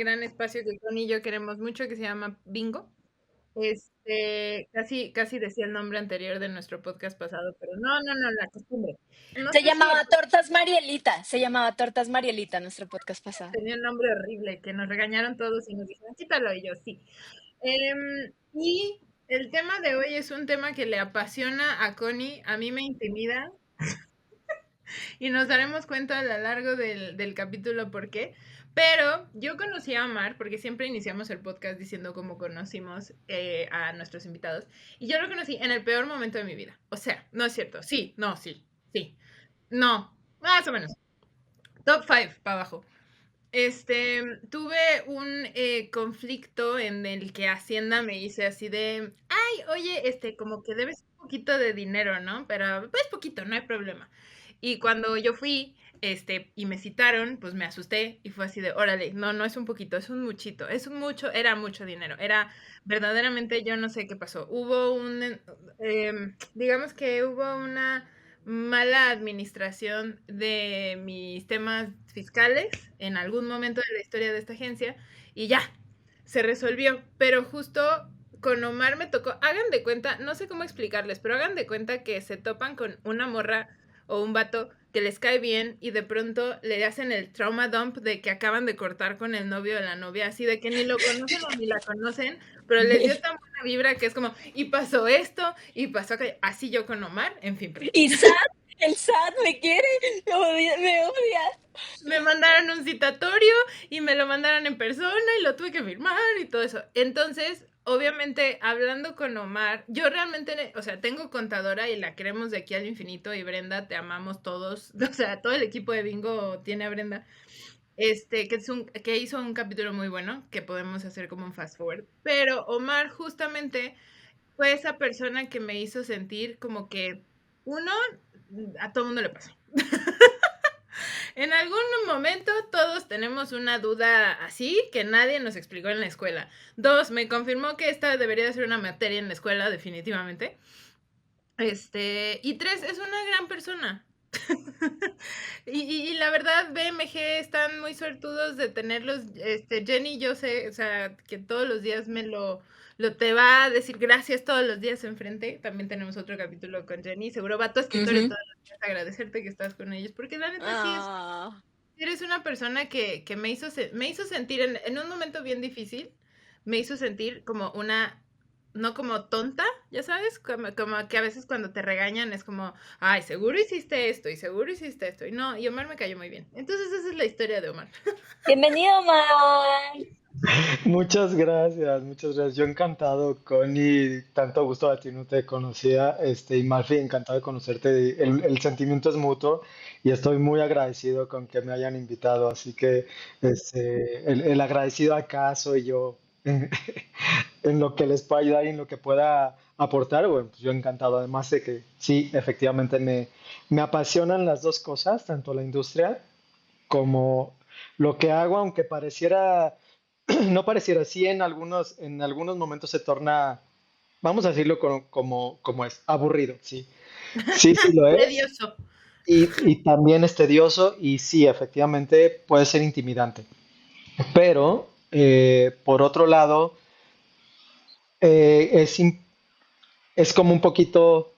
gran espacio que Connie y yo queremos mucho, que se llama Bingo. Casi decía el nombre anterior de nuestro podcast pasado, pero no, la costumbre. No Se sé si llamaba Tortas Marielita. Se llamaba Tortas Marielita nuestro podcast pasado. tenía un nombre horrible, que nos regañaron todos y nos dijeron, quítalo, y yo, sí. Y el tema de hoy es un tema que le apasiona a Connie, a mí me intimida, y nos daremos cuenta a lo largo del capítulo por qué. Pero yo conocí a Omar, porque siempre iniciamos el podcast diciendo cómo conocimos a nuestros invitados, y yo lo conocí en el peor momento de mi vida. O sea, no es cierto, sí, no, sí, sí, no, más o menos. Top 5 para abajo. Tuve un conflicto en el que Hacienda me dice así de, ay, oye, como que debes un poquito de dinero, ¿no? Pero pues poquito, no hay problema. Y cuando yo fui, y me citaron, pues me asusté y fue así de, órale, no es un poquito, es un muchito, es un mucho, era mucho dinero, era verdaderamente, yo no sé qué pasó. Digamos que hubo una mala administración de mis temas fiscales en algún momento de la historia de esta agencia y ya, se resolvió. Pero justo con Omar me tocó, hagan de cuenta, no sé cómo explicarles, pero hagan de cuenta que se topan con una morra o un vato que les cae bien y de pronto le hacen el trauma dump de que acaban de cortar con el novio o la novia, así de que ni lo conocen o ni la conocen, pero les dio tan buena vibra que es como, y pasó esto, y pasó aquello. Así yo con Omar, en fin. Y Sad, el Sad me quiere, me odia. Me mandaron un citatorio y me lo mandaron en persona y lo tuve que firmar y todo eso. Entonces, obviamente, hablando con Omar, yo realmente, o sea, tengo contadora y la queremos de aquí al infinito y Brenda, te amamos todos. O sea, todo el equipo de Bingo tiene a Brenda. Que hizo un capítulo muy bueno que podemos hacer como un fast forward. Pero Omar justamente fue esa persona que me hizo sentir como que, uno, a todo mundo le pasa. En algún momento todos tenemos una duda así que nadie nos explicó en la escuela. Dos, me confirmó que esta debería ser una materia en la escuela, definitivamente. Y tres, es una gran persona. y la verdad, BMG están muy suertudos de tenerlos. Jenny, yo sé, o sea, que todos los días lo te va a decir gracias todos los días enfrente. También tenemos otro capítulo con Jenny. Seguro va a tu escritorio todos los días a agradecerte que estás con ellos, porque la neta sí es, eres una persona que me hizo sentir en un momento bien difícil, me hizo sentir como una, no como tonta, ya sabes, como que a veces cuando te regañan es como, ay, seguro hiciste esto y seguro hiciste esto. Y no, y Omar me cayó muy bien. Entonces esa es la historia de Omar. Bienvenido, Omar. Muchas gracias, muchas gracias. Yo encantado, Connie, tanto gusto a ti, no te conocía, y Malfi, encantado de conocerte. El sentimiento es mutuo y estoy muy agradecido con que me hayan invitado, así que el agradecido acá soy yo en lo que les pueda ayudar y en lo que pueda aportar. Bueno, pues yo encantado, además de que sí, efectivamente me apasionan las dos cosas, tanto la industria como lo que hago, aunque pareciera no pareciera así en algunos momentos se torna, vamos a decirlo como es, aburrido, sí. Sí, sí lo es. Tedioso. Y también es tedioso y sí, efectivamente puede ser intimidante. Pero, por otro lado, eh, es, im- es como un poquito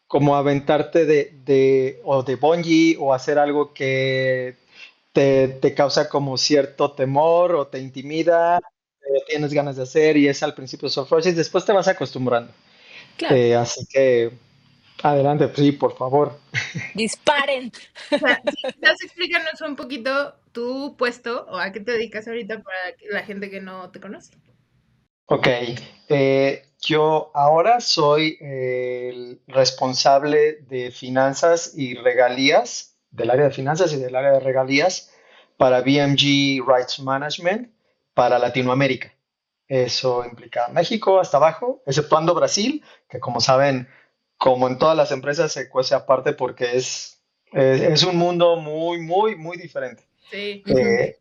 como aventarte o de bungee o hacer algo que te causa como cierto temor o te intimida, pero tienes ganas de hacer y es al principio sorpresa y después te vas acostumbrando. Claro. Así que adelante, pues sí, por favor. Disparen. O sea, sí, quizás explícanos un poquito tu puesto o a qué te dedicas ahorita para la gente que no te conoce. Ok, yo ahora soy el responsable de finanzas y regalías, del área de finanzas y del área de regalías para BMG Rights Management para Latinoamérica. Eso implica México hasta abajo, exceptuando Brasil, que como saben, como en todas las empresas se cuece aparte porque es un mundo muy, muy, muy diferente. Sí. Ujú. Eh,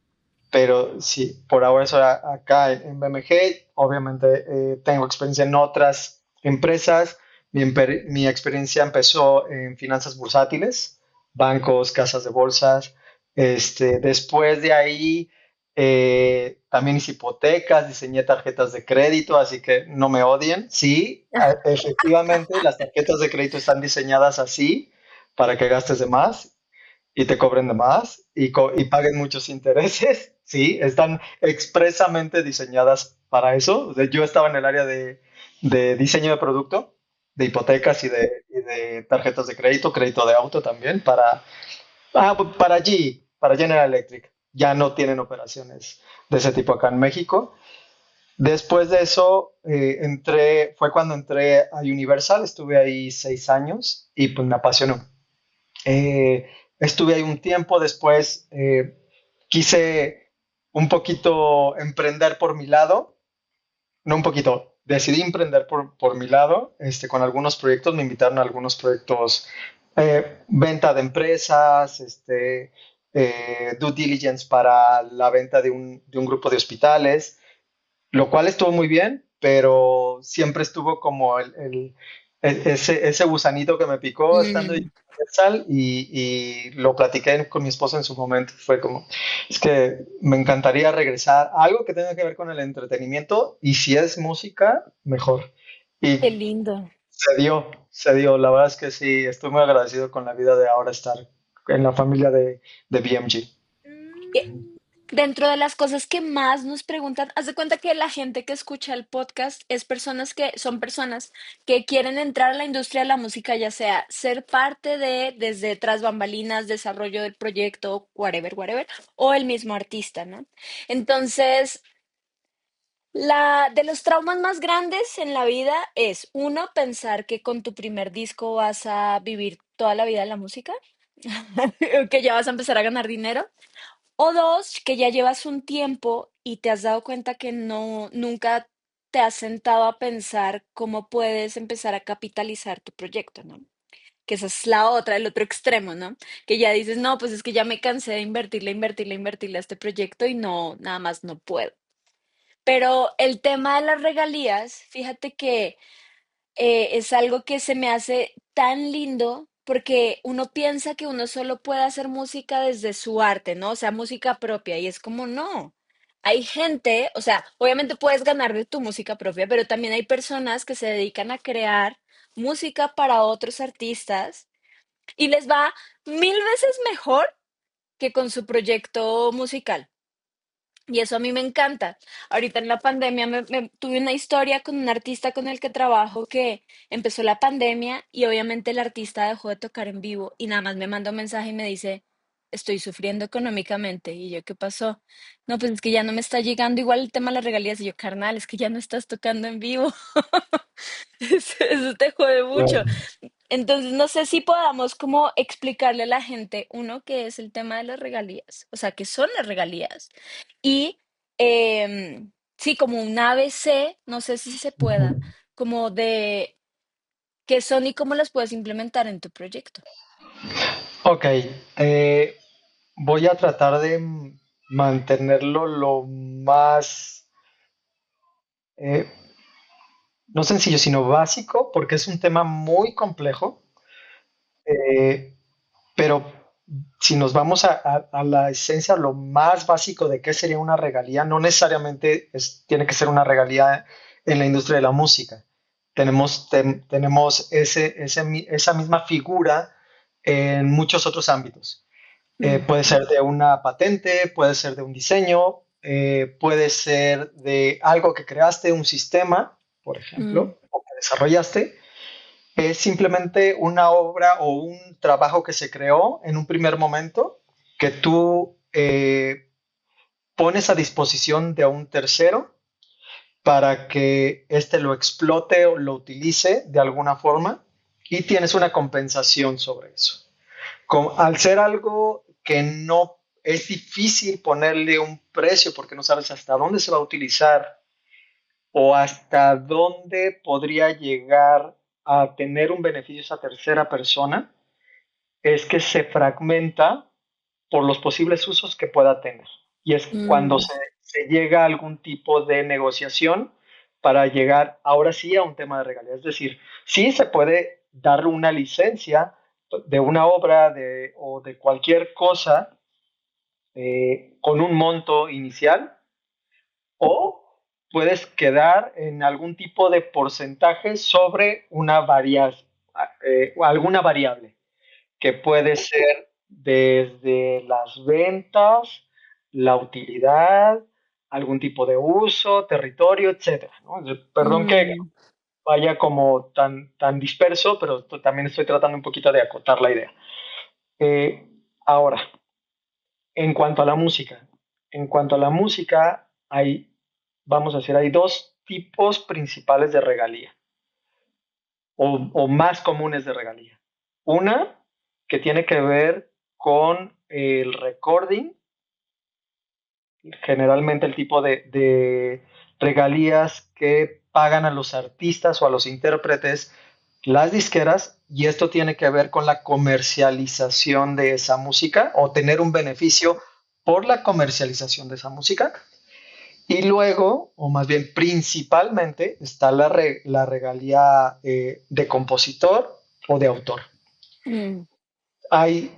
pero sí, por ahora estoy acá en BMG. Obviamente tengo experiencia en otras empresas. Mi experiencia empezó en finanzas bursátiles, bancos, casas de bolsas. Después de ahí También hice hipotecas, diseñé tarjetas de crédito, así que no me odien. Sí, efectivamente, las tarjetas de crédito están diseñadas así para que gastes de más y te cobren de más y paguen muchos intereses. Sí, están expresamente diseñadas para eso. Yo estaba en el área de diseño de producto, de hipotecas y de tarjetas de crédito, crédito de auto también, para General Electric. Ya no tienen operaciones de ese tipo acá en México. Después de eso, fue cuando entré a Universal, estuve ahí 6 años y pues me apasionó. Estuve ahí un tiempo, después quise un poquito emprender por mi lado, no un poquito, decidí emprender por mi lado, con algunos proyectos, me invitaron a algunos proyectos, venta de empresas, due diligence para la venta de un grupo de hospitales, lo cual estuvo muy bien, pero siempre estuvo como ese gusanito que me picó estando en Mm, Universal y lo platiqué con mi esposa en su momento. Fue como, es que me encantaría regresar a algo que tenga que ver con el entretenimiento y si es música, mejor. qué Y lindo. se dio. La verdad es que sí, estoy muy agradecido con la vida de ahora estar en la familia de BMG. Que Dentro de las cosas que más nos preguntan, haz de cuenta que la gente que escucha el podcast son personas que quieren entrar a la industria de la música, ya sea ser parte desde tras bambalinas, desarrollo del proyecto, whatever, whatever, o el mismo artista, ¿no? Entonces, de los traumas más grandes en la vida es, uno, pensar que con tu primer disco vas a vivir toda la vida en la música, que ya vas a empezar a ganar dinero. O dos, que ya llevas un tiempo y te has dado cuenta que nunca te has sentado a pensar cómo puedes empezar a capitalizar tu proyecto, ¿no? Que esa es la otra, el otro extremo, ¿no? Que ya dices, no, pues es que ya me cansé de invertirle a este proyecto y no, nada más no puedo. Pero el tema de las regalías, fíjate que es algo que se me hace tan lindo porque uno piensa que uno solo puede hacer música desde su arte, ¿no? O sea, música propia. Y es como, no. Hay gente, o sea, obviamente puedes ganar de tu música propia, pero también hay personas que se dedican a crear música para otros artistas y les va 1000 veces mejor que con su proyecto musical. Y eso a mí me encanta. Ahorita en la pandemia tuve una historia con un artista con el que trabajo que empezó la pandemia y obviamente el artista dejó de tocar en vivo y nada más me manda un mensaje y me dice, estoy sufriendo económicamente. Y yo, ¿qué pasó? No, pues es que ya no me está llegando igual el tema de las regalías. Y yo, carnal, es que ya no estás tocando en vivo. Eso te jode mucho. Entonces, no sé si podamos como explicarle a la gente, uno, qué es el tema de las regalías, o sea, qué son las regalías. Y sí, como un ABC, no sé si se pueda, como de qué son y cómo las puedes implementar en tu proyecto. Ok, voy a tratar de mantenerlo lo más, eh, no sencillo, sino básico, porque es un tema muy complejo, eh, pero si nos vamos a la esencia, lo más básico de qué sería una regalía, no necesariamente tiene que ser una regalía en la industria de la música. Tenemos esa misma figura en muchos otros ámbitos. Mm, Puede ser de una patente, puede ser de un diseño, puede ser de algo que creaste, un sistema, por mm, ejemplo, o que desarrollaste. Es simplemente una obra o un trabajo que se creó en un primer momento que tú pones a disposición de un tercero para que éste lo explote o lo utilice de alguna forma y tienes una compensación sobre eso. Al ser algo que no es difícil ponerle un precio porque no sabes hasta dónde se va a utilizar o hasta dónde podría llegar a tener un beneficio esa tercera persona, es que se fragmenta por los posibles usos que pueda tener. Y es cuando mm, se llega a algún tipo de negociación para llegar ahora sí a un tema de regalía. Es decir, sí se puede dar una licencia de una obra o de cualquier cosa con un monto inicial o puedes quedar en algún tipo de porcentaje sobre alguna variable que puede ser desde las ventas, la utilidad, algún tipo de uso, territorio, etcétera, ¿no? Perdón que Mm, vaya como tan disperso, pero también estoy tratando un poquito de acotar la idea. Eh, Ahora, en cuanto a la música, vamos a decir, hay dos tipos principales de regalía o más comunes de regalía. Una que tiene que ver con el recording, generalmente el tipo de regalías que pagan a los artistas o a los intérpretes las disqueras, y esto tiene que ver con la comercialización de esa música o tener un beneficio por la comercialización de esa música. Y luego, o más bien principalmente, está la regalía de compositor o de autor. mm,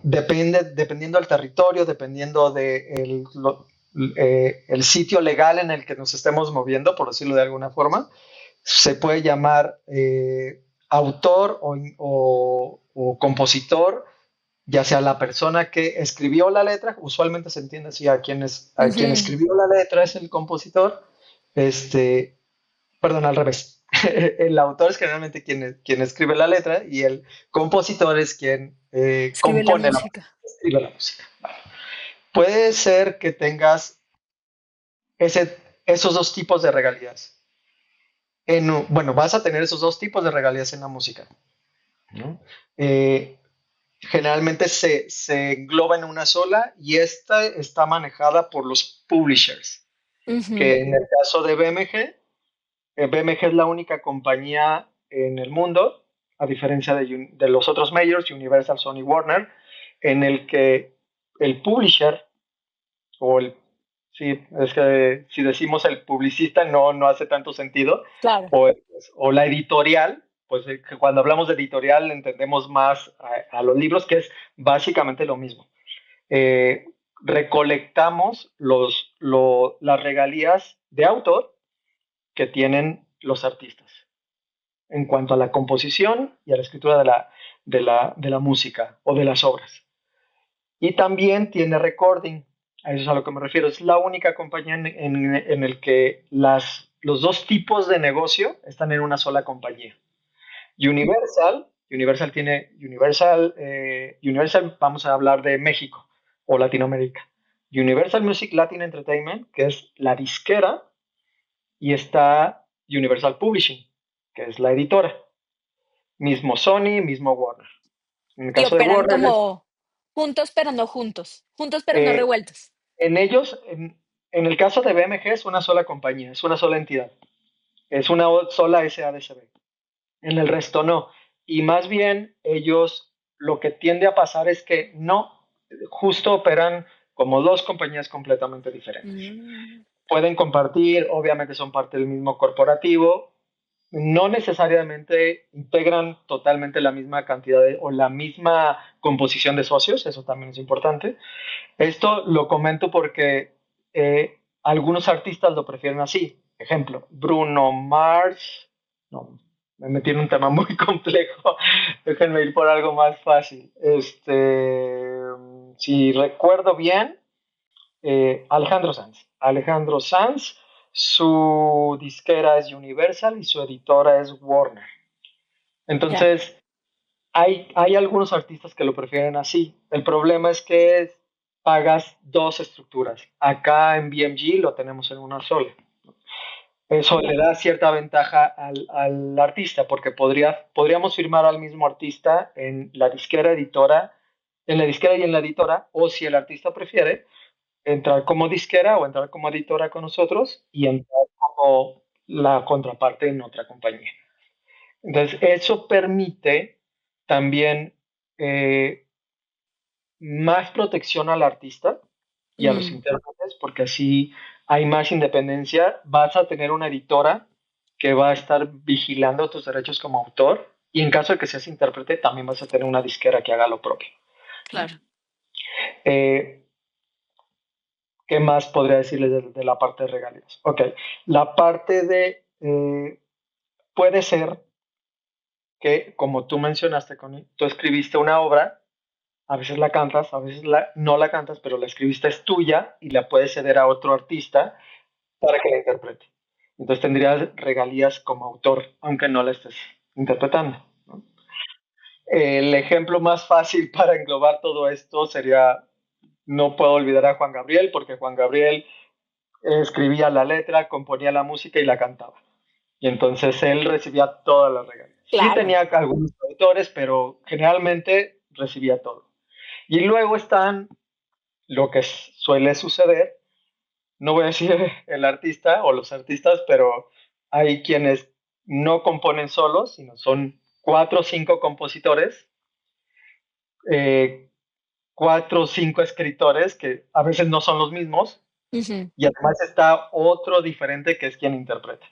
Dependiendo del territorio, dependiendo del el sitio legal en el que nos estemos moviendo, por decirlo de alguna forma, se puede llamar autor o compositor, ya sea la persona que escribió la letra, usualmente se entiende así, a quien ujú. escribió la letra es el compositor, este, perdón, al revés. El autor es generalmente quien escribe la letra y el compositor es quien Escribe la compone música. escribe la música. Puede ser que tengas esos dos tipos de regalías. Bueno, vas a tener esos dos tipos de regalías en la música, ¿no? Eh, Generalmente se engloba en una sola y esta está manejada por los publishers, Ujú, que en el caso de BMG, BMG es la única compañía en el mundo, a diferencia de los otros majors, Universal, Sony, Warner, en el que el publisher o el, sí, es que si decimos el publicista no hace tanto sentido, claro. o, o la editorial, pues que cuando hablamos de editorial entendemos más a los libros, que es básicamente lo mismo. Eh, Recolectamos las regalías de autor que tienen los artistas en cuanto a la composición y a la escritura de la música o de las obras. Y también tiene recording, a eso es a lo que me refiero. Es la única compañía en el que los dos tipos de negocio están en una sola compañía. Universal, vamos a hablar de México o Latinoamérica. Universal Music Latin Entertainment, que es la disquera, y está Universal Publishing, que es la editora. Mismo Sony, mismo Warner. En el Y caso de operan Warner, como juntos, pero no juntos. Juntos, pero no eh, revueltos. en ellos, en el caso de BMG es una sola compañía, es una sola entidad, es una sola SADCB. En el resto no. Y más bien ellos lo que tiende a pasar es que no, justo operan como dos compañías completamente diferentes. Mm, Pueden compartir, obviamente son parte del mismo corporativo, no necesariamente integran totalmente la misma cantidad o la misma composición de socios, eso también es importante. Esto lo comento porque algunos artistas lo prefieren así. Ejemplo, Bruno Mars. No, me metí en un tema muy complejo. Déjenme ir por algo más fácil. Si recuerdo bien, Alejandro Sanz. Alejandro Sanz, su disquera es Universal y su editora es Warner. ya. Entonces, hay algunos artistas que lo prefieren así. El problema es que pagas dos estructuras. Acá en BMG lo tenemos en una sola. Eso le da cierta ventaja al artista, porque podríamos firmar al mismo artista en la disquera editora, en la disquera y en la editora, o si el artista prefiere, entrar como disquera o entrar como editora con nosotros y entrar como la contraparte en otra compañía. Entonces, eso permite también eh, más protección al artista y a los Mm, intérpretes, porque así hay más independencia. Vas a tener una editora que va a estar vigilando tus derechos como autor y en caso de que seas intérprete, también vas a tener una disquera que haga lo propio, ¿no? claro. Eh, ¿Qué más podría decirles de la parte de regalías? Ok, la parte de, puede ser que, como tú mencionaste, Connie, tú escribiste una obra, a veces la cantas, a veces no la cantas, pero la escribiste es tuya y la puedes ceder a otro artista para que la interprete. Entonces tendrías regalías como autor, aunque no la estés interpretando, ¿no? El ejemplo más fácil para englobar todo esto sería, no puedo olvidar a Juan Gabriel, porque Juan Gabriel escribía la letra, componía la música y la cantaba. Y entonces él recibía todas las regalías. Sí Claro. tenía algunos autores, pero generalmente recibía todo. Y luego están lo que suele suceder, no voy a decir el artista o los artistas, pero hay quienes no componen solos, sino son 4 o 5 compositores, eh, 4 o 5 escritores que a veces no son los mismos, Ujú. y además está otro diferente que es quien interpreta.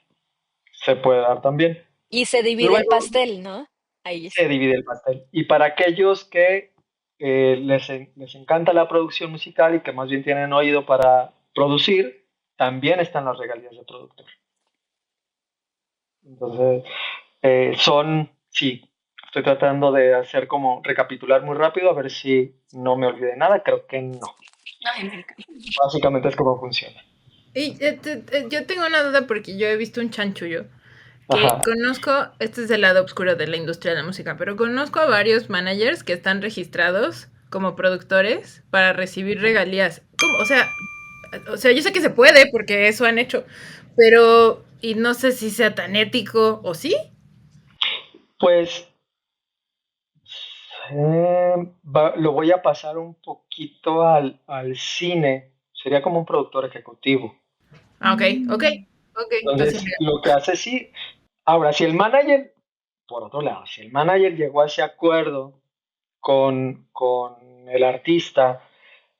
Se puede dar también. Y se divide el Luego pastel, ¿no? Ahí es. se divide el pastel. Y para aquellos que les encanta la producción musical y que más bien tienen oído para producir, también están las regalías de productor. Entonces, sí, estoy tratando de hacer como recapitular muy rápido, a ver si no me olvidé nada, creo que no. Ay, me encanta. Básicamente es como funciona. Y yo tengo una duda porque yo he visto un chanchullo que Ajá. conozco, este es el lado oscuro de la industria de la música, pero conozco a varios managers que están registrados como productores para recibir regalías. ¿Cómo? O sea, yo sé que se puede porque eso han hecho, pero y no sé si sea tan ético o sí. Pues lo voy a pasar un poquito al cine, sería como un productor ejecutivo. Ah, ok, ok, Mm. ok, entonces Entonces, lo que hace sí, ahora, si el manager, por otro lado, si el manager llegó a ese acuerdo con el artista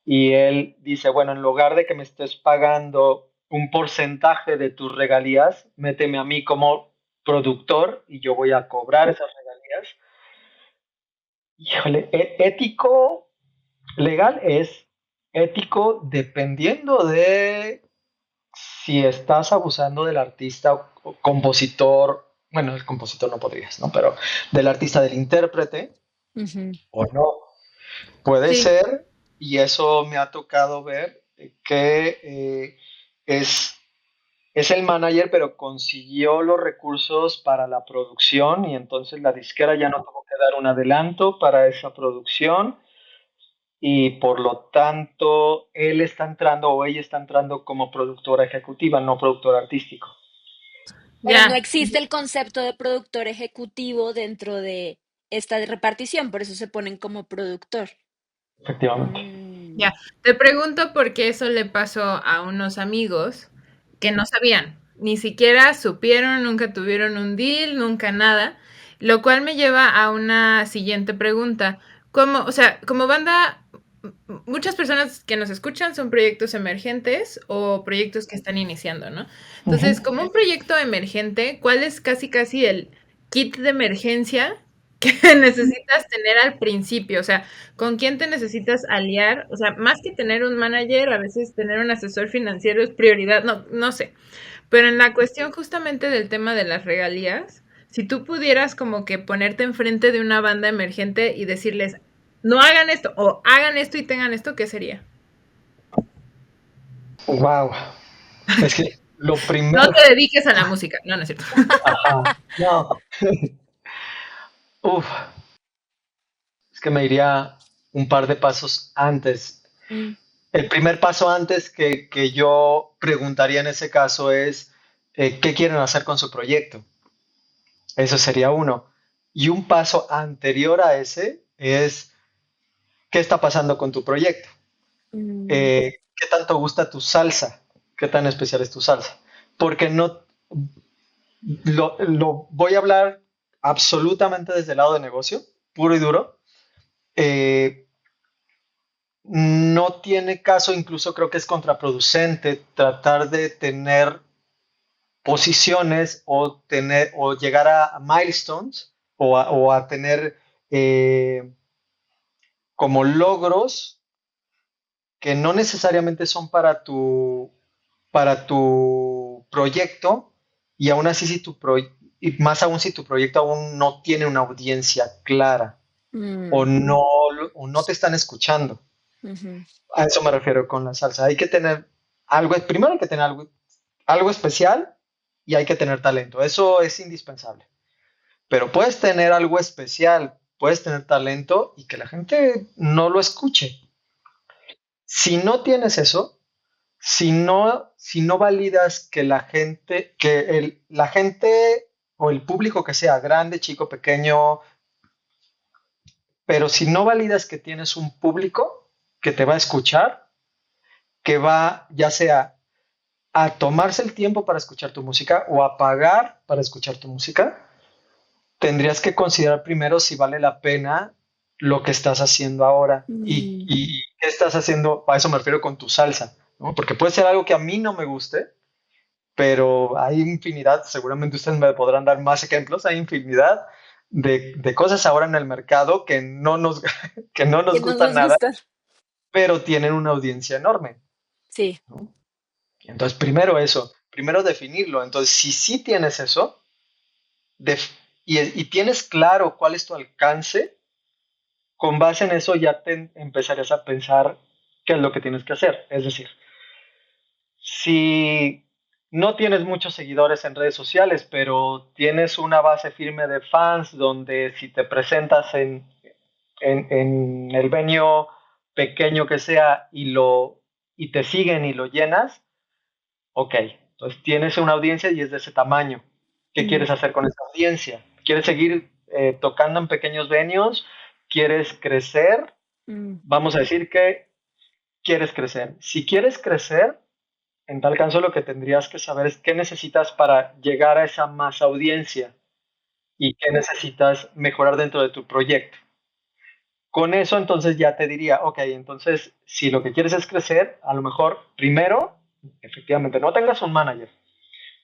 y él dice, bueno, en lugar de que me estés pagando un porcentaje de tus regalías, méteme a mí como productor y yo voy a cobrar esas regalías. Híjole, ético, legal es ético dependiendo de si estás abusando del artista o compositor, bueno, el compositor no podrías, ¿no? Pero del artista, del intérprete, Ujú. o no. Puede sí, ser, y eso me ha tocado ver, que es, es el manager, pero consiguió los recursos para la producción y entonces la disquera ya no tuvo que dar un adelanto para esa producción y por lo tanto él está entrando o ella está entrando como productora ejecutiva, no productor artístico. Pero no ya, existe el concepto de productor ejecutivo dentro de esta repartición, por eso se ponen como productor. Efectivamente. Mm. ya. Te pregunto porque eso le pasó a unos amigos que no sabían, ni siquiera supieron, nunca tuvieron un deal, nunca nada, lo cual me lleva a una siguiente pregunta. Como banda, muchas personas que nos escuchan son proyectos emergentes o proyectos que están iniciando, ¿no? Entonces, Ujú. como un proyecto emergente, ¿cuál es casi casi el kit de emergencia que necesitas tener al principio? O sea, ¿con quién te necesitas aliar? O sea, más que tener un manager, a veces tener un asesor financiero es prioridad, no, no sé. Pero en la cuestión justamente del tema de las regalías, si tú pudieras como que ponerte enfrente de una banda emergente y decirles, no hagan esto o hagan esto y tengan esto, ¿qué sería? Wow. Es que lo No primero. te dediques a la música, no, no es cierto. Ajá. No. Uf. Es que me iría un par de pasos antes. Mm. El primer paso antes que yo preguntaría en ese caso es, ¿qué quieren hacer con su proyecto? Eso sería uno. Y un paso anterior a ese es, ¿qué está pasando con tu proyecto? Mm. ¿Qué tanto gusta tu salsa? ¿Qué tan especial es tu salsa? Porque no lo voy a hablar absolutamente desde el lado de negocio, puro y duro. Eh, no tiene caso, incluso creo que es contraproducente tratar de tener posiciones o tener o llegar a milestones o a tener como logros que no necesariamente son para tu proyecto, y aún así y más aún si tu proyecto aún no tiene una audiencia clara o Mm, no, o no te están escuchando. ujú. A eso me refiero con la salsa. Hay que tener primero hay que tener algo especial y hay que tener talento. Eso es indispensable. Pero puedes tener algo especial, puedes tener talento y que la gente no lo escuche. Si no tienes eso, si no validas que la gente o el público que sea grande, chico, pequeño, pero si no validas que tienes un público que te va a escuchar, que va ya sea a tomarse el tiempo para escuchar tu música o a pagar para escuchar tu música, tendrías que considerar primero si vale la pena lo que estás haciendo ahora Mm. y qué estás haciendo, a eso me refiero con tu salsa, ¿no? Porque puede ser algo que a mí no me guste, pero hay infinidad, seguramente ustedes me podrán dar más ejemplos, hay infinidad de cosas ahora en el mercado que no Que nos no gustan nos nada, gusta. pero tienen una audiencia enorme, Sí. ¿no? Entonces, primero eso, primero definirlo. Entonces, si sí tienes eso def- y tienes claro cuál es tu alcance, con base en eso ya te empezarías a pensar qué es lo que tienes que hacer. Es decir, si no tienes muchos seguidores en redes sociales, pero tienes una base firme de fans donde si te presentas en el venue pequeño que sea y te siguen y lo llenas, ok, entonces tienes una audiencia y es de ese tamaño. ¿Qué Mm, quieres hacer con esa audiencia? ¿Quieres seguir tocando en pequeños venues? ¿Quieres crecer? mm, Vamos a decir que quieres crecer. Si quieres crecer, en tal caso lo que tendrías que saber es qué necesitas para llegar a esa más audiencia y qué necesitas mejorar dentro de tu proyecto. Con eso entonces ya te diría, ok, entonces si lo que quieres es crecer, a lo mejor primero, efectivamente, no tengas un manager,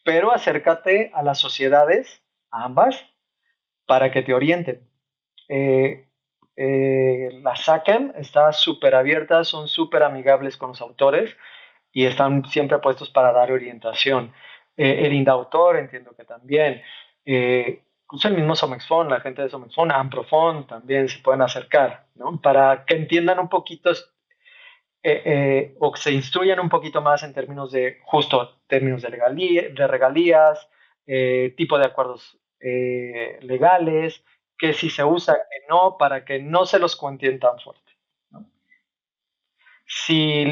pero acércate a las sociedades, a ambas, para que te orienten. Eh, la SACEM está súper abierta, son súper amigables con los autores y están siempre puestos para dar orientación. El Indautor entiendo que también. Incluso el mismo Somexfon, la gente de Somexfon, Amprofon también se pueden acercar, ¿no? Para que entiendan un poquito o que se instruyan un poquito más en términos de, justo, términos de regalías, tipo de acuerdos legales, que si se usa, que no, para que no se los cuenten tan fuerte, ¿no? Si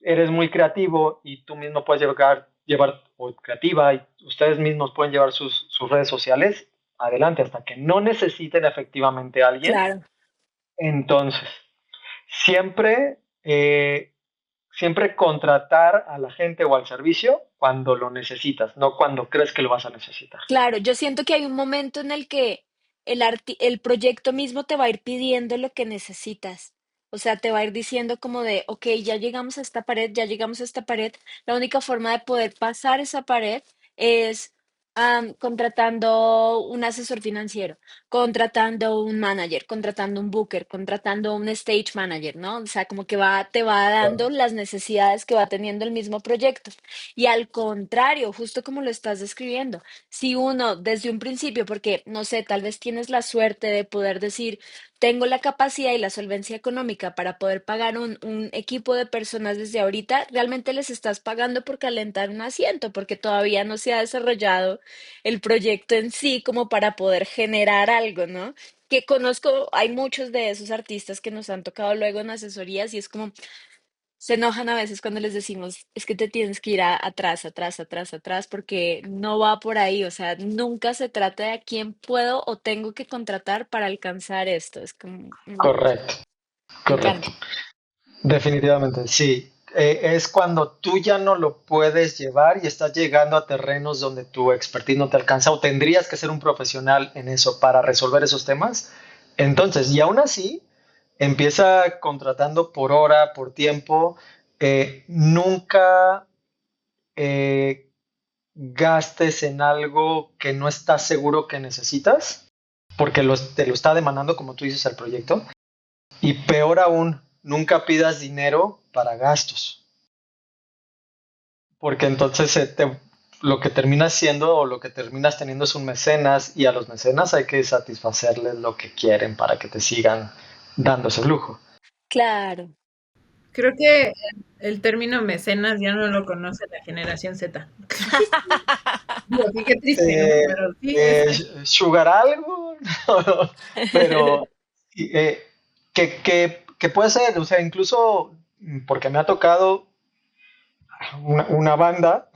eres muy creativo y tú mismo puedes llevar o creativa y ustedes mismos pueden llevar sus redes sociales, adelante, hasta que no necesiten efectivamente a alguien. claro. Entonces, siempre, siempre contratar a la gente o al servicio cuando lo necesitas, no cuando crees que lo vas a necesitar. Claro, yo siento que hay un momento en el que el proyecto mismo te va a ir pidiendo lo que necesitas. O sea, te va a ir diciendo como de, ok, ya llegamos a esta pared, ya llegamos a esta pared. La única forma de poder pasar esa pared es contratando un asesor financiero, contratando un manager, contratando un booker, contratando un stage manager, ¿no? O sea, como que te va dando las necesidades que va teniendo el mismo proyecto. Y al contrario, justo como lo estás describiendo. Si uno desde un principio, porque no sé, tal vez tienes la suerte de poder decir, tengo la capacidad y la solvencia económica para poder pagar un equipo de personas desde ahorita, realmente les estás pagando por calentar un asiento, porque todavía no se ha desarrollado el proyecto en sí como para poder generar algo, ¿no? Que conozco, hay muchos de esos artistas que nos han tocado luego en asesorías y es como, se enojan a veces cuando les decimos, es que te tienes que ir atrás, atrás, atrás, atrás, porque no va por ahí. O sea, nunca se trata de a quién puedo o tengo que contratar para alcanzar esto. Es como, Correcto, me correcto. encanta. Definitivamente, sí. Es cuando tú ya no lo puedes llevar y estás llegando a terrenos donde tu expertise no te alcanza o tendrías que ser un profesional en eso para resolver esos temas. Entonces, y aún así, empieza contratando por hora, por tiempo. Nunca eh, gastes en algo que no estás seguro que necesitas, porque te lo está demandando, como tú dices, el proyecto. Y peor aún, nunca pidas dinero para gastos, porque entonces lo que terminas siendo o lo que terminas teniendo es un mecenas y a los mecenas hay que satisfacerles lo que quieren para que te sigan dando ese lujo. Claro. Creo que el término mecenas ya no lo conoce la generación Z. Digo, sí, qué triste, ¿no? Eh, Pero sí, es Sugar algo, pero que puede ser, o sea, incluso porque me ha tocado una banda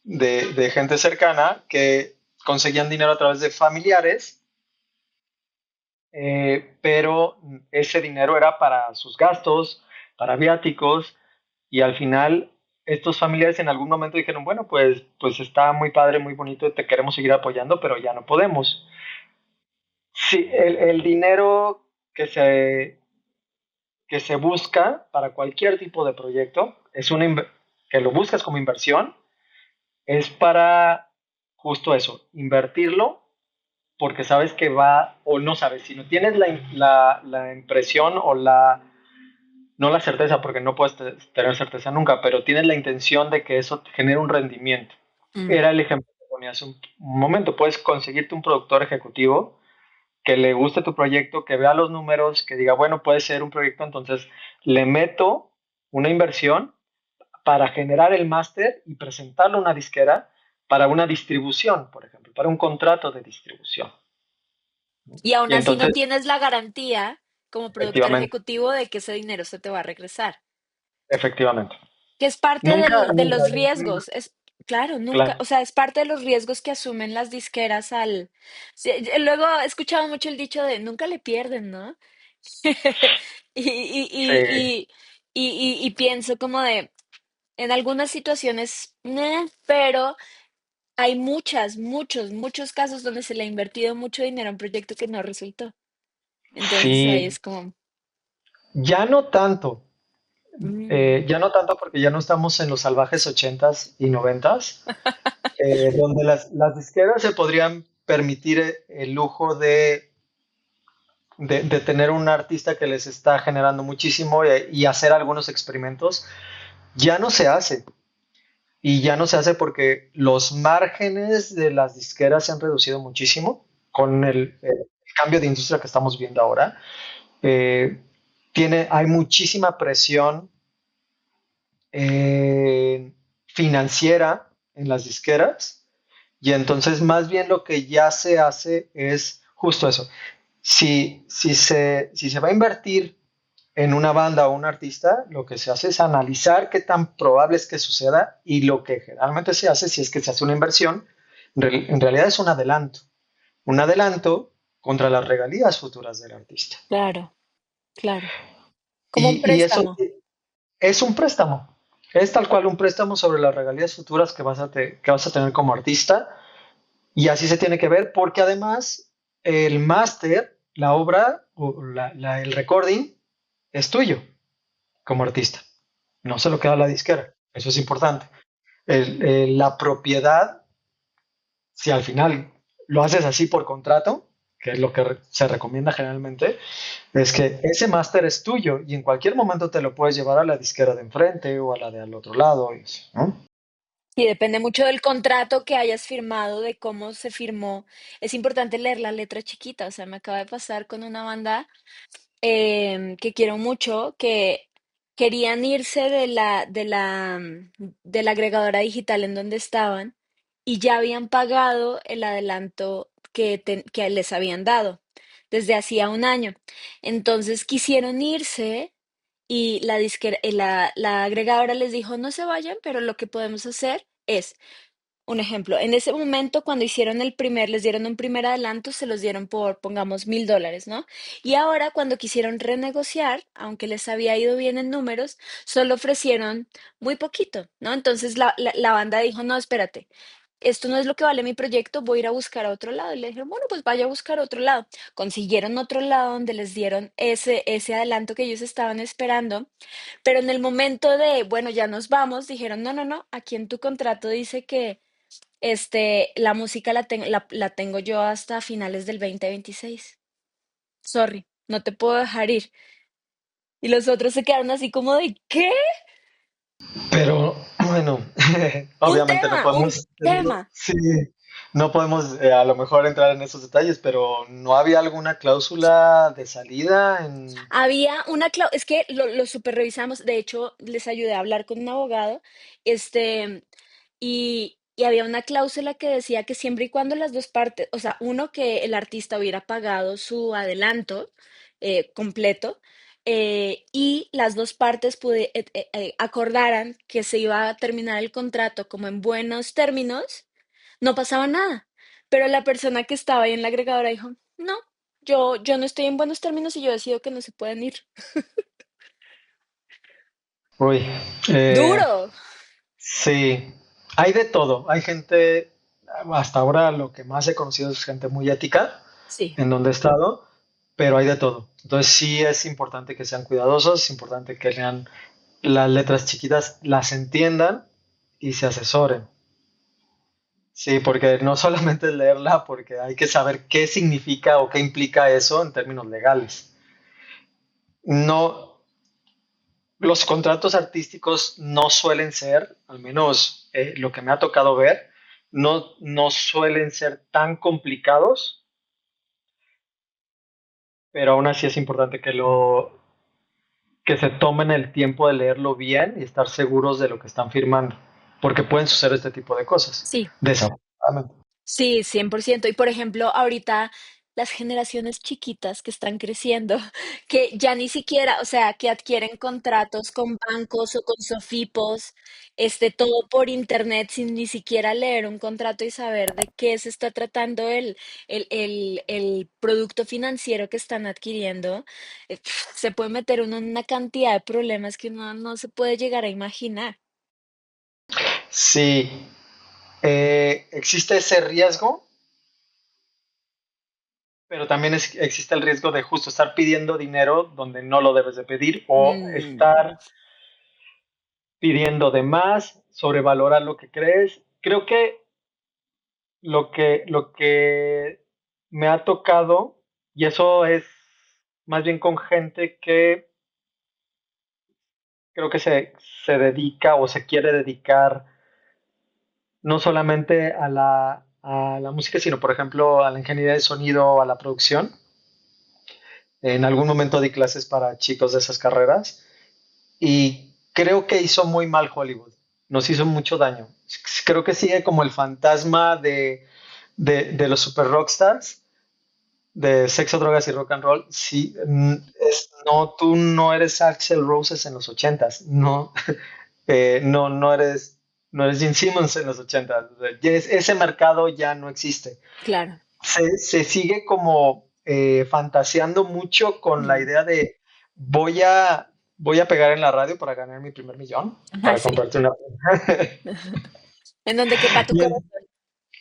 de gente cercana que conseguían dinero a través de familiares, pero ese dinero era para sus gastos, para viáticos, y al final estos familiares en algún momento dijeron, bueno, pues está muy padre, muy bonito, te queremos seguir apoyando, pero ya no podemos. Sí, el dinero que se busca para cualquier tipo de proyecto es que lo buscas como inversión, es para justo eso, invertirlo porque sabes que va, o no sabes, si no tienes la impresión o no la certeza, porque no puedes tener certeza nunca, pero tienes la intención de que eso te genere un rendimiento. Mm. Era el ejemplo que ponía hace un momento. Puedes conseguirte un productor ejecutivo que le guste tu proyecto, que vea los números, que diga, bueno, puede ser un proyecto, entonces le meto una inversión para generar el máster y presentarlo a una disquera para una distribución, por ejemplo, para un contrato de distribución. Y aún Y así no entonces, tienes la garantía como productor efectivamente, ejecutivo de que ese dinero se te va a regresar. efectivamente. Que es parte Nunca, de nunca, los nunca, riesgos. Es, claro, nunca, claro. o sea, es parte de los riesgos que asumen las disqueras al... Sí, luego he escuchado mucho el dicho de nunca le pierden, ¿no? Sí, Y pienso como de, en algunas situaciones, pero hay muchos casos donde se le ha invertido mucho dinero a un proyecto que no resultó. Entonces ahí sí, es como, ya no tanto, mm, ya no tanto porque ya no estamos en los salvajes ochentas y noventas, donde las disqueras se podrían permitir el lujo de tener un artista que les está generando muchísimo y hacer algunos experimentos. Ya no se hace. Y ya no se hace porque los márgenes de las disqueras se han reducido muchísimo con el cambio de industria que estamos viendo ahora. Eh, hay muchísima presión eh, financiera en las disqueras y entonces más bien lo que ya se hace es justo eso. Si se va a invertir en una banda o un artista, lo que se hace es analizar qué tan probable es que suceda y lo que generalmente se hace, si es que se hace una inversión, en realidad es un adelanto contra las regalías futuras del artista. claro, claro. Como un Y eso préstamo. es un préstamo, es tal cual un préstamo sobre las regalías futuras que vas a tener como artista y así se tiene que ver porque además el máster, la obra o el recording es tuyo como artista. No se lo queda la disquera. Eso es importante. La propiedad, si al final lo haces así por contrato, que es lo que se recomienda generalmente, es que ese máster es tuyo y en cualquier momento te lo puedes llevar a la disquera de enfrente o a la de al otro lado. ¿No? Y depende mucho del contrato que hayas firmado, de cómo se firmó. Es importante leer la letra chiquita. O sea, me acaba de pasar con una banda que quiero mucho, que querían irse de la agregadora digital en donde estaban y ya habían pagado el adelanto que les habían dado desde hacía un año. Entonces quisieron irse y la agregadora les dijo, no se vayan, pero lo que podemos hacer es un ejemplo, en ese momento cuando hicieron les dieron un primer adelanto, se los dieron por, pongamos, $1,000, ¿no? Y ahora cuando quisieron renegociar, aunque les había ido bien en números, solo ofrecieron muy poquito, ¿no? Entonces la banda dijo, no, espérate, esto no es lo que vale mi proyecto, voy a ir a buscar a otro lado. Y le dijeron, bueno, pues vaya a buscar otro lado. Consiguieron otro lado donde les dieron ese adelanto que ellos estaban esperando, pero en el momento de, bueno, ya nos vamos, dijeron, no, no, no, aquí en tu contrato dice que la música la tengo yo hasta finales del 2026. Sorry, no te puedo dejar ir. Y los otros se quedaron así como de, ¿qué? Pero bueno, obviamente no Un podemos, tema. sí, no podemos a lo mejor entrar en esos detalles, pero ¿no había alguna cláusula de salida en... Había una cláusula, es que lo super revisamos, de hecho, les ayudé a hablar con un abogado, este, y había una cláusula que decía que siempre y cuando las dos partes, o sea, uno, que el artista hubiera pagado su adelanto completo, y las dos partes acordaran que se iba a terminar el contrato como en buenos términos, no pasaba nada. Pero la persona que estaba ahí en la agregadora dijo, no, yo no estoy en buenos términos y yo decido que no se pueden ir. Uy, eh, Duro. sí, hay de todo. Hay gente, hasta ahora lo que más he conocido es gente muy ética Sí, en donde he estado, pero hay de todo. Entonces sí es importante que sean cuidadosos, es importante que lean las letras chiquitas, las entiendan y se asesoren. Sí, porque no solamente es leerla, porque hay que saber qué significa o qué implica eso en términos legales. No, los contratos artísticos no suelen ser, al menos lo que me ha tocado ver, no suelen ser tan complicados, pero aún así es importante que se tomen el tiempo de leerlo bien y estar seguros de lo que están firmando, porque pueden suceder este tipo de cosas, sí. desafortunadamente. Sí, 100%. Y por ejemplo, ahorita las generaciones chiquitas que están creciendo, que ya ni siquiera, o sea, que adquieren contratos con bancos o con sofipos, todo por internet sin ni siquiera leer un contrato y saber de qué se está tratando el producto financiero que están adquiriendo, se puede meter uno en una cantidad de problemas que uno no se puede llegar a imaginar. Sí, existe ese riesgo, pero también existe el riesgo de justo estar pidiendo dinero donde no lo debes de pedir o Mm, estar pidiendo de más, sobrevalorar lo que crees. Creo que lo que me ha tocado, y eso es más bien con gente que creo que se dedica o se quiere dedicar no solamente a la música, sino por ejemplo a la ingeniería de sonido o a la producción. En algún momento di clases para chicos de esas carreras y creo que hizo muy mal Hollywood. Nos hizo mucho daño. Creo que sigue como el fantasma de los super rockstars, de sexo, drogas y rock and roll. Sí, no, tú no eres Axl Roses en los ochentas, no, no eres Gene Simmons en los ochentas. Ese mercado ya no existe. claro. Se sigue como fantaseando mucho con la Mm. idea de voy a pegar en la radio para ganar mi primer millón, Ah, para sí. comprarte una. En donde quepa tu Y corazón.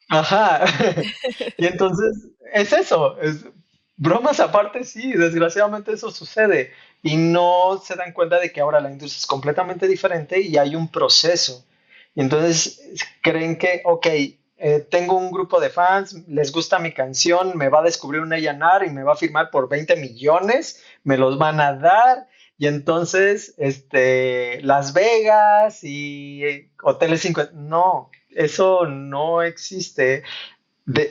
ajá. Y entonces es eso, bromas aparte, sí, desgraciadamente eso sucede y no se dan cuenta de que ahora la industria es completamente diferente y hay un proceso. Y entonces creen que, ok, tengo un grupo de fans, les gusta mi canción, me va a descubrir un A&R y me va a firmar por 20 millones, me los van a dar. Y entonces, Las Vegas y Hoteles 5, no, eso no existe.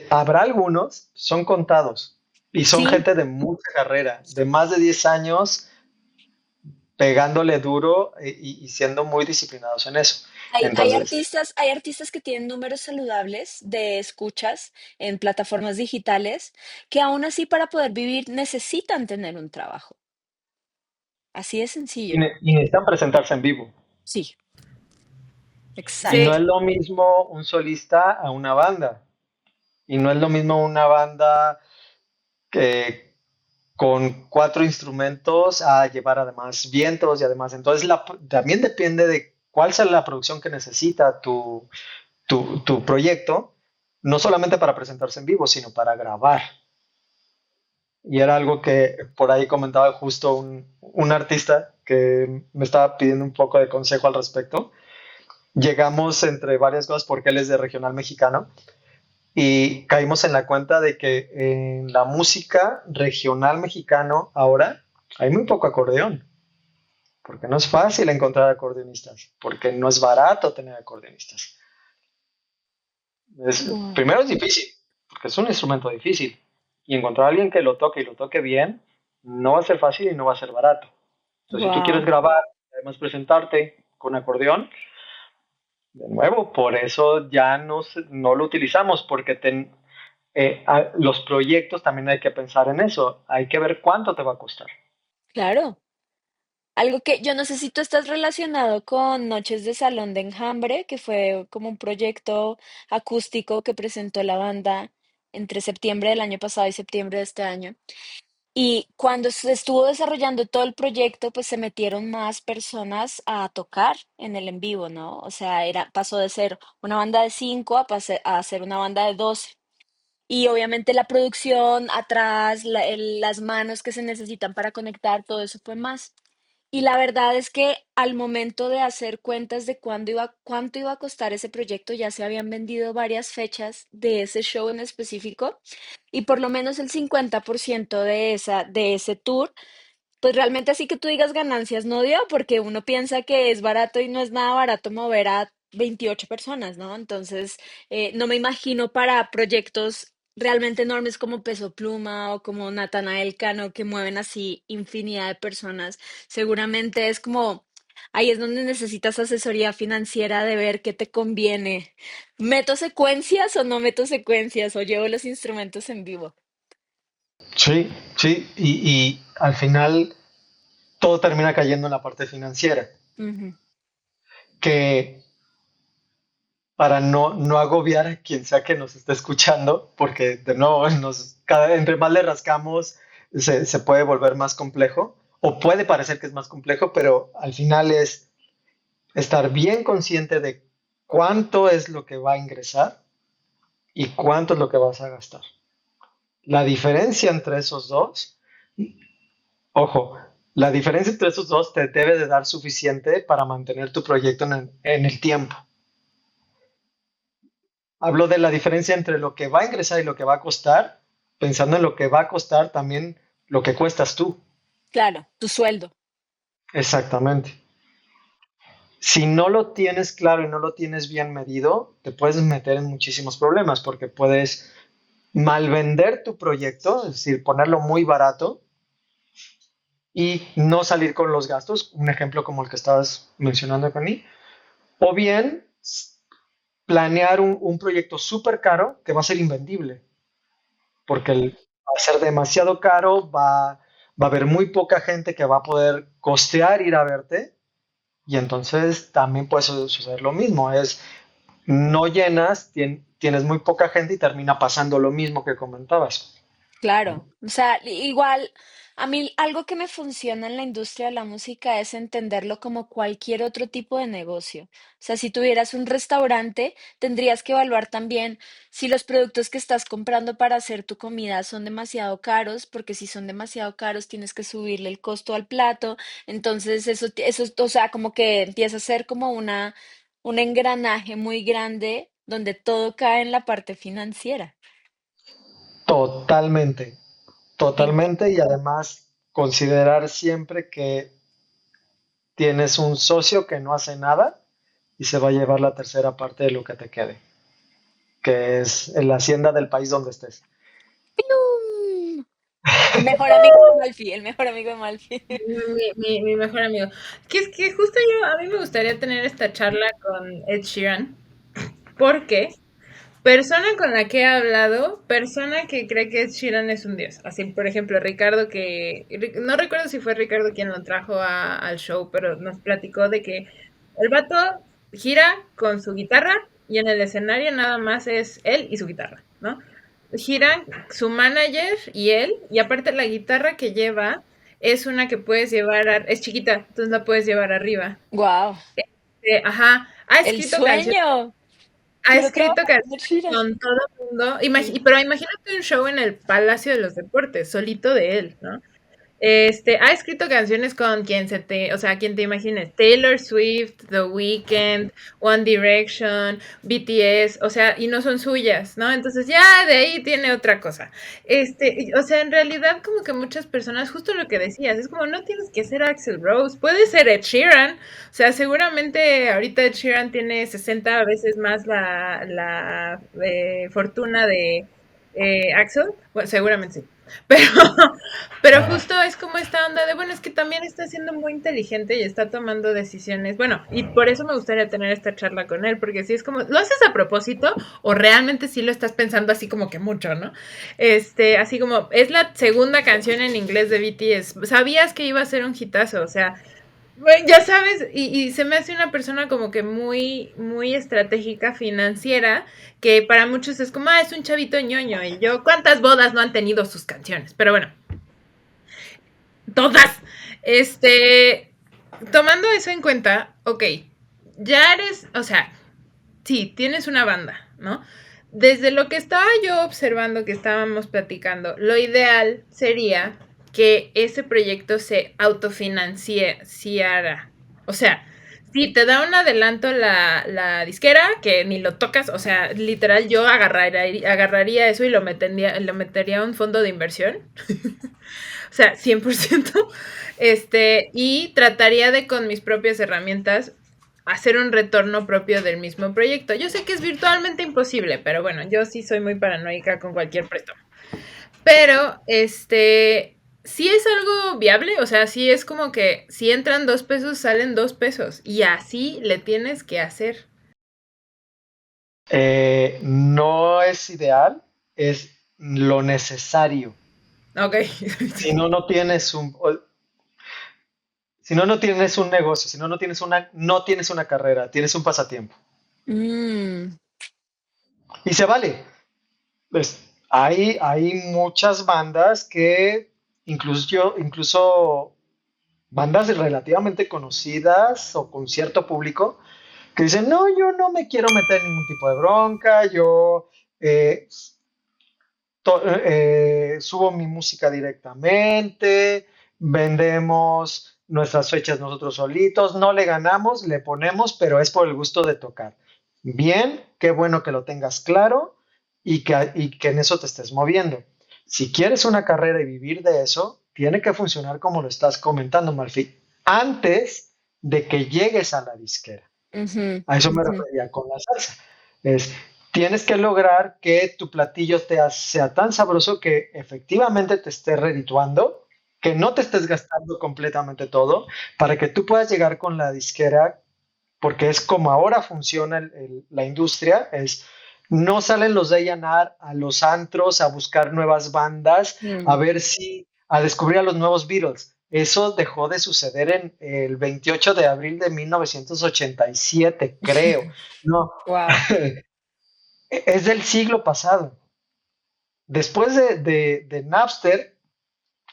Habrá algunos, son contados, y son Sí, gente de mucha carrera, de más de 10 años, pegándole duro y siendo muy disciplinados en eso. Entonces, hay artistas que tienen números saludables de escuchas en plataformas digitales que aún así para poder vivir necesitan tener un trabajo. Así de y, sencillo. y necesitan presentarse en vivo. Sí, Y no exacto. es lo mismo un solista a una banda. Y no es lo mismo una banda que con cuatro instrumentos a llevar además vientos y además. Entonces, también depende de cuál sea la producción que necesita tu proyecto, no solamente para presentarse en vivo, sino para grabar. Y era algo que por ahí comentaba justo un artista que me estaba pidiendo un poco de consejo al respecto. Llegamos entre varias cosas porque él es de regional mexicano y caímos en la cuenta de que en la música regional mexicano ahora hay muy poco acordeón. porque no es fácil encontrar acordeonistas, porque no es barato tener acordeonistas. Wow, Primero es difícil, porque es un instrumento difícil, y encontrar a alguien que lo toque y lo toque bien, no va a ser fácil y no va a ser barato. Entonces, si tú quieres wow. grabar, además presentarte con acordeón, de nuevo, por eso ya no lo utilizamos, porque los proyectos también hay que pensar en eso, hay que ver cuánto te va a costar. Claro. Algo que yo no sé si tú estás relacionado con Noches de Salón de Enjambre, que fue como un proyecto acústico que presentó la banda entre septiembre del año pasado y septiembre de este año. Y cuando se estuvo desarrollando todo el proyecto, pues se metieron más personas a tocar en el en vivo, ¿no? O sea, pasó de ser una banda de 5 a ser una banda de 12. Y obviamente la producción atrás, las manos que se necesitan para conectar, todo eso fue más. Y la verdad es que al momento de hacer cuentas de cuánto iba a costar ese proyecto, ya se habían vendido varias fechas de ese show en específico y por lo menos el 50% de ese tour pues realmente así que tú digas ganancias no dio, porque uno piensa que es barato y no es nada barato mover a 28 personas, ¿no? Entonces, no me imagino para proyectos realmente enormes como Peso Pluma o como Natanael Cano, que mueven así infinidad de personas. Seguramente es como, ahí es donde necesitas asesoría financiera de ver qué te conviene. ¿Meto secuencias o no meto secuencias o llevo los instrumentos en vivo? Sí, sí, y al final todo termina cayendo en la parte financiera, Ujú, que para no agobiar a quien sea que nos esté escuchando, porque de nuevo, entre más le rascamos, se puede volver más complejo, o puede parecer que es más complejo, pero al final es estar bien consciente de cuánto es lo que va a ingresar y cuánto es lo que vas a gastar. La diferencia entre esos dos, ojo, la diferencia entre esos dos te debe de dar suficiente para mantener tu proyecto en el tiempo. Hablo de la diferencia entre lo que va a ingresar y lo que va a costar, pensando en lo que va a costar también lo que cuestas tú. claro, tu sueldo. Exactamente. Si no lo tienes claro y no lo tienes bien medido, te puedes meter en muchísimos problemas porque puedes malvender tu proyecto, es decir, ponerlo muy barato y no salir con los gastos, un ejemplo como el que estabas mencionando, Connie, o bien planear un proyecto súper caro que va a ser invendible, porque va a ser demasiado caro, va a haber muy poca gente que va a poder costear ir a verte y entonces también puede suceder lo mismo, es no llenas, tienes muy poca gente y termina pasando lo mismo que comentabas, Claro, ¿no? o sea, igual a mí algo que me funciona en la industria de la música es entenderlo como cualquier otro tipo de negocio. O sea, si tuvieras un restaurante, tendrías que evaluar también si los productos que estás comprando para hacer tu comida son demasiado caros, porque si son demasiado caros tienes que subirle el costo al plato. Entonces, eso, o sea, como que empieza a ser como un engranaje muy grande donde todo cae en la parte financiera. Totalmente, totalmente y además considerar siempre que tienes un socio que no hace nada y se va a llevar la tercera parte de lo que te quede, que es en la hacienda del país donde estés. ¡Pium! El mejor amigo de Malfi, el mejor amigo de Malfi. Mi mejor amigo. Que es que justo a mí me gustaría tener esta charla con Ed Sheeran, porque persona con la que he hablado, persona que cree que Ed Sheeran es un dios. Así, por ejemplo, Ricardo no recuerdo si fue Ricardo quien lo trajo al show, pero nos platicó de que el vato gira con su guitarra y en el escenario nada más es él y su guitarra, ¿no? Giran su manager y él, y aparte la guitarra que lleva es una que puedes llevar, es chiquita, entonces la puedes llevar arriba. Wow, Ajá, el sueño. ha Quiero escrito trabajar con Ed canciones Sheeran. con todo el mundo, Sí. pero imagínate un show en el Palacio de los Deportes, solito de él, ¿no? Ha escrito canciones con quien o sea, quien te imagines, Taylor Swift, The Weeknd, One Direction, BTS, o sea, y no son suyas, ¿no? Entonces ya de ahí tiene otra cosa. O sea, en realidad como que muchas personas, justo lo que decías, es como no tienes que ser Axl Rose, puede ser Ed Sheeran, o sea, seguramente ahorita Ed Sheeran tiene 60 veces más la fortuna de Axel, bueno, seguramente sí. Pero, pero justo es como esta onda de, bueno, es que también está siendo muy inteligente y está tomando decisiones. Bueno, y por eso me gustaría tener esta charla con él, porque si es como, ¿lo haces a propósito o realmente sí lo estás pensando así como que mucho, ¿no? Así como, es la segunda canción en inglés de BTS. ¿Sabías que iba a ser un hitazo? O sea, bueno, ya sabes, y se me hace una persona como que muy, muy estratégica financiera, que para muchos es como, es un chavito ñoño, y yo, ¿cuántas bodas no han tenido sus canciones? Pero bueno, todas. Tomando eso en cuenta, ok, ya eres, o sea, sí, tienes una banda, ¿no? Desde lo que estaba yo observando, que estábamos platicando, lo ideal sería que ese proyecto se autofinanciara. O sea, si te da un adelanto la disquera, que ni lo tocas, o sea, literal yo agarraría eso y lo metería a un fondo de inversión. O sea, 100%. Y trataría de con mis propias herramientas hacer un retorno propio del mismo proyecto. Yo sé que es virtualmente imposible, pero bueno, yo sí soy muy paranoica con cualquier préstamo. Pero, sí es algo viable, o sea, sí es como que si entran 2 pesos, salen 2 pesos. Y así le tienes que hacer. No es ideal, es lo necesario. Ok. Si no, no tienes si no, no tienes un negocio, si no, no tienes una carrera, tienes un pasatiempo. Mm, Y se vale. Pues, hay muchas bandas que incluso bandas relativamente conocidas o con cierto público que dicen, no, yo no me quiero meter en ningún tipo de bronca, yo eh, subo mi música directamente, vendemos nuestras fechas nosotros solitos, no le ganamos, le ponemos, pero es por el gusto de tocar. Bien, qué bueno que lo tengas claro y que en eso te estés moviendo. Si quieres una carrera y vivir de eso, tiene que funcionar como lo estás comentando, Malfi, antes de que llegues a la disquera. ujú, A eso me ujú, refería con la salsa. Es, tienes que lograr que tu platillo sea tan sabroso que efectivamente te esté redituando, que no te estés gastando completamente todo, para que tú puedas llegar con la disquera, porque es como ahora funciona la industria, es no salen los de A&R a los antros a buscar nuevas bandas, a mm. ver si, a descubrir a los nuevos Beatles. Eso dejó de suceder en el 28 de abril de 1987, creo. No, Wow. es del siglo pasado. Después de Napster,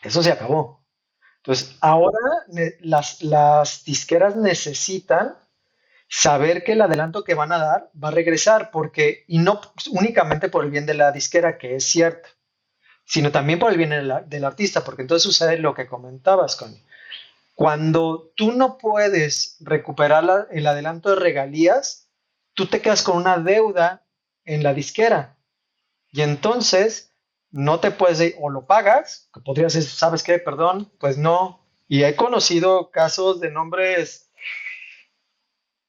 eso se acabó. Entonces, ahora las disqueras necesitan saber que el adelanto que van a dar va a regresar, porque, y no únicamente por el bien de la disquera, que es cierto, sino también por el bien del artista, porque entonces sucede lo que comentabas, Connie. Cuando tú no puedes recuperar el adelanto de regalías, tú te quedas con una deuda en la disquera y entonces no te puedes ir, o lo pagas, que podría ser, ¿sabes qué? Perdón, pues no. Y he conocido casos de nombres,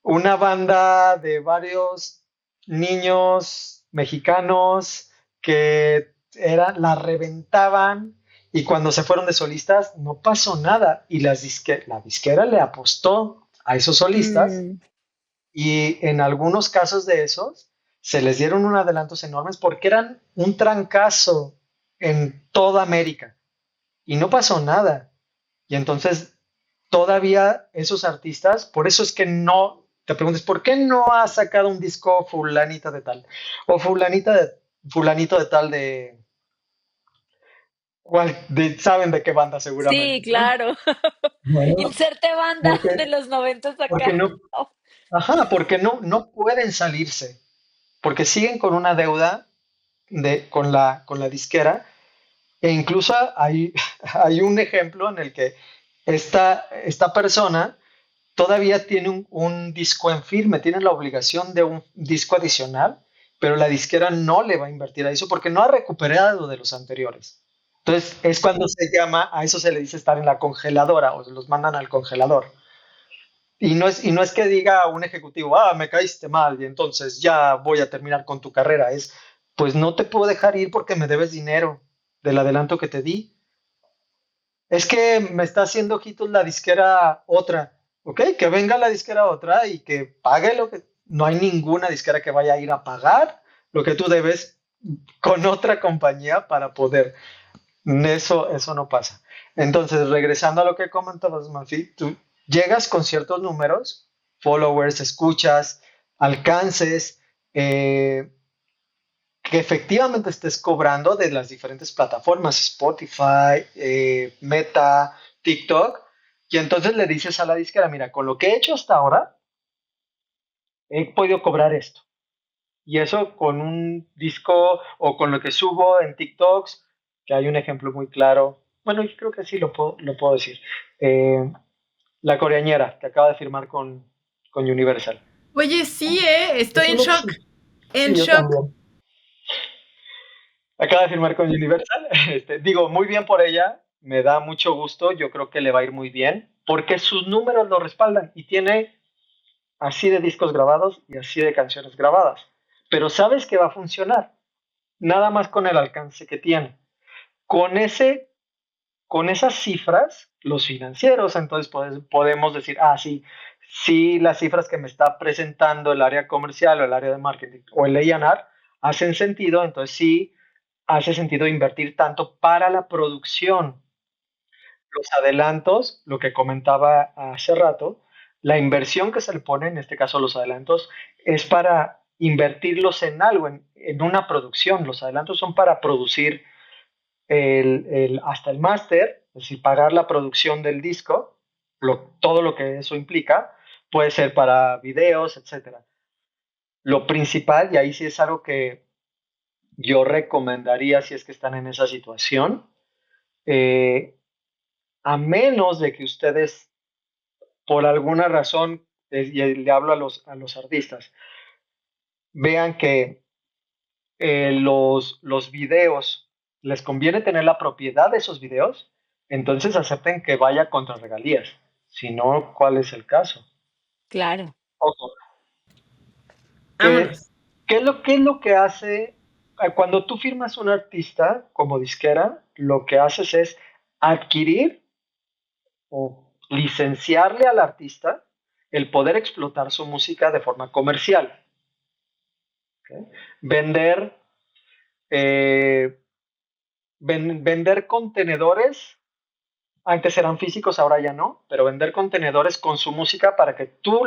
una banda de varios niños mexicanos que la reventaban y cuando se fueron de solistas no pasó nada y la disquera le apostó a esos solistas Mm, y en algunos casos de esos se les dieron unos adelantos enormes porque eran un trancazo en toda América y no pasó nada. Y entonces todavía esos artistas, por eso es que no, te preguntes, ¿por qué no ha sacado un disco fulanita de tal? O fulanito de tal ¿saben de qué banda sí, seguramente, ¿no? claro. Bueno, Inserte banda de porque, los 90 porque acá. no, Oh, ajá, porque no pueden salirse, porque siguen con una deuda con la disquera, E incluso hay un ejemplo en el que esta persona todavía tiene un disco en firme, tiene la obligación de un disco adicional, pero la disquera no le va a invertir a eso porque no ha recuperado de los anteriores. Entonces es cuando se llama, a eso se le dice estar en la congeladora o se los mandan al congelador. Y no es que diga a un ejecutivo, me caíste mal y entonces ya voy a terminar con tu carrera. Pues no te puedo dejar ir porque me debes dinero del adelanto que te di. Es que me está haciendo ojitos la disquera otra. Ok, que venga la disquera otra y que pague lo que... No hay ninguna disquera que vaya a ir a pagar lo que tú debes con otra compañía para poder. Eso no pasa. Entonces, regresando a lo que comentabas, Manfi, tú llegas con ciertos números, followers, escuchas, alcances, eh, que efectivamente estés cobrando de las diferentes plataformas, Spotify, Meta, TikTok, y entonces le dices a la disquera, mira, con lo que he hecho hasta ahora, he podido cobrar esto. Y eso con un disco o con lo que subo en TikToks, que hay un ejemplo muy claro. Bueno, yo creo que sí lo puedo decir. Eh, la coreañera que acaba de firmar con Universal. Oye, sí, estoy Es en un shock. éxito. En Sí, yo shock. también. Acaba de firmar con Universal. Digo, muy bien por ella. Me da mucho gusto. Yo creo que le va a ir muy bien. Porque sus números lo respaldan. Y tiene así de discos grabados y así de canciones grabadas. Pero sabes que va a funcionar. Nada más con el alcance que tiene. Con con esas cifras, los financieros, entonces podemos decir, sí, sí, las cifras que me está presentando el área comercial o el área de marketing o el A&R hacen sentido, entonces sí hace sentido invertir tanto para la producción. Los adelantos, lo que comentaba hace rato, la inversión que se le pone, en este caso los adelantos, es para invertirlos en algo, en una producción. Los adelantos son para producir hasta el máster, es decir, pagar la producción del disco, todo lo que eso implica, puede ser para videos, etcétera. Lo principal, y ahí sí es algo que yo recomendaría si es que están en esa situación, eh, a menos de que ustedes, por alguna razón, y le hablo a los artistas, vean que los videos, les conviene tener la propiedad de esos videos, entonces acepten que vaya contra regalías. Si no, ¿cuál es el caso? Claro. Ojo, ¿qué, Vámonos. qué es lo que hace cuando tú firmas un artista como disquera? Lo que haces es adquirir o licenciarle al artista el poder explotar su música de forma comercial. ¿Ok? Vender eh, vender contenedores, antes eran físicos, ahora ya no, pero vender contenedores con su música para que tú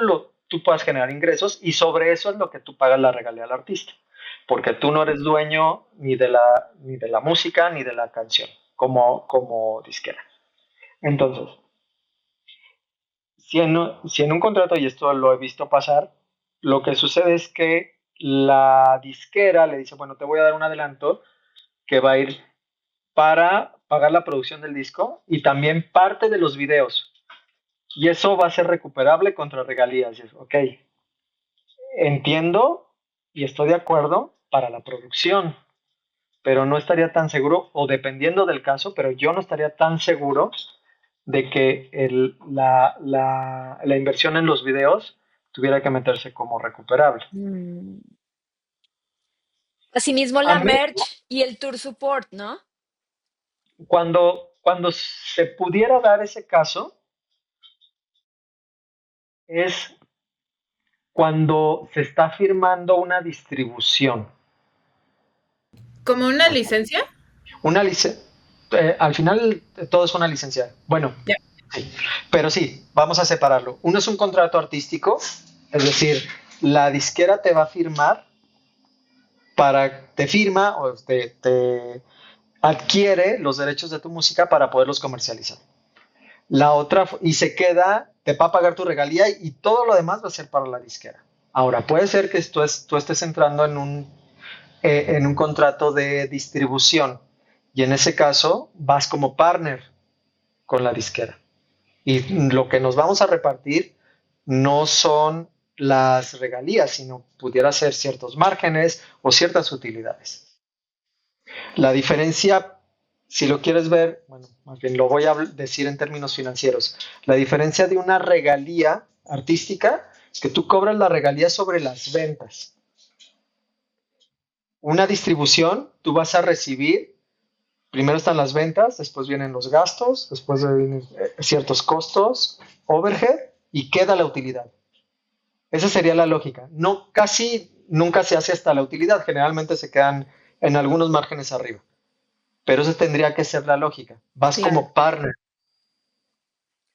puedas generar ingresos y sobre eso es lo que tú pagas la regalía al artista, porque tú no eres dueño ni de la música ni de la canción como disquera. Entonces, si en un contrato, y esto lo he visto pasar, lo que sucede es que la disquera le dice, bueno, te voy a dar un adelanto que va a ir para pagar la producción del disco y también parte de los videos. Y eso va a ser recuperable contra regalías. Ok, entiendo y estoy de acuerdo para la producción, pero no estaría tan seguro, o dependiendo del caso, pero yo no estaría tan seguro de que la inversión en los videos tuviera que meterse como recuperable. Mm. Asimismo, A la mí, merch y el tour support, ¿no? cuando se pudiera dar ese caso, es cuando se está firmando una distribución. ¿Como una licencia? Una licencia, al final todo es una licencia. Bueno, Ya. sí, pero sí, vamos a separarlo. Uno es un contrato artístico, es decir, la disquera te va a firmar te firma o te adquiere los derechos de tu música para poderlos comercializar. La otra, y se queda, te va a pagar tu regalía y todo lo demás va a ser para la disquera. Ahora, puede ser que tú estés entrando en un contrato de distribución y en ese caso vas como partner con la disquera. Y lo que nos vamos a repartir no son las regalías, sino pudiera ser ciertos márgenes o ciertas utilidades. La diferencia, si lo quieres ver, bueno, más bien lo voy a decir en términos financieros. La diferencia de una regalía artística es que tú cobras la regalía sobre las ventas. Una distribución, tú vas a recibir, primero están las ventas, después vienen los gastos, después vienen ciertos costos, overhead, y queda la utilidad. Esa sería la lógica. No, casi nunca se hace hasta la utilidad, generalmente se quedan en algunos márgenes arriba. Pero esa tendría que ser la lógica. Vas Claro, como partner,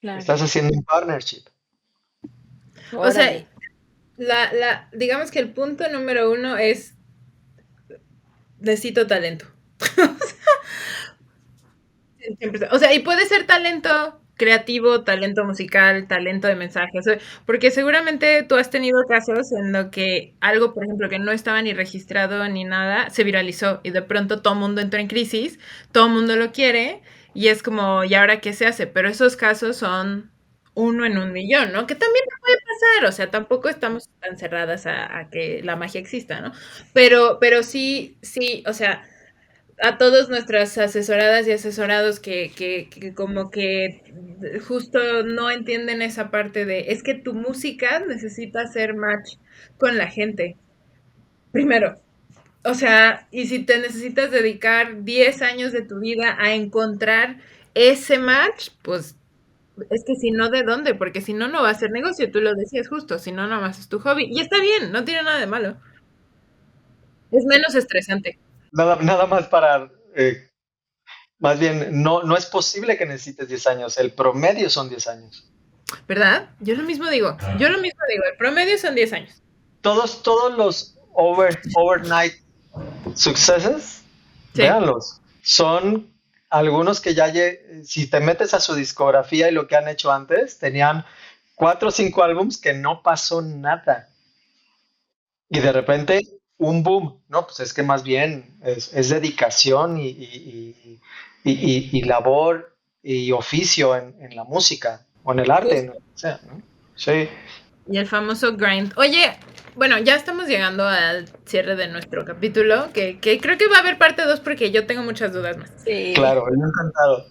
claro. estás haciendo un partnership. O sea, Órale. digamos que el punto número uno es necesito talento. Siempre, o sea, y puede ser talento creativo, talento musical, talento de mensaje, o sea, porque seguramente tú has tenido casos en lo que algo, por ejemplo, que no estaba ni registrado ni nada, se viralizó y de pronto todo el mundo entró en crisis, todo el mundo lo quiere y es como, ¿y ahora qué se hace? Pero esos casos son uno en un millón, ¿no? Que también puede pasar, o sea, tampoco estamos tan cerradas a que la magia exista, ¿no? Pero sí, sí, o sea, a todos nuestras asesoradas y asesorados que como que justo no entienden esa parte de, es que tu música necesita hacer match con la gente, primero. O sea, y si te necesitas dedicar 10 años de tu vida a encontrar ese match, pues es que si no, ¿de dónde? Porque si no, no va a ser negocio, tú lo decías justo, si no, nada más es tu hobby. Y está bien, no tiene nada de malo. Es menos estresante, Nada más para, más bien, no es posible que necesites 10 años, el promedio son 10 años. ¿verdad? Yo lo mismo digo, el promedio son 10 años. Todos los overnight successes, Sí. véanlos, son algunos que ya, si te metes a su discografía y lo que han hecho antes, tenían 4 o 5 álbums que no pasó nada. Y de repente, un boom, ¿no? Pues es que más bien es dedicación y labor y oficio en la música o en el arte, en lo que sea, ¿no? Sí, Y el famoso grind. Oye, bueno, ya estamos llegando al cierre de nuestro capítulo, que creo que va a haber parte 2 porque yo tengo muchas dudas más. Sí. claro, me ha encantado.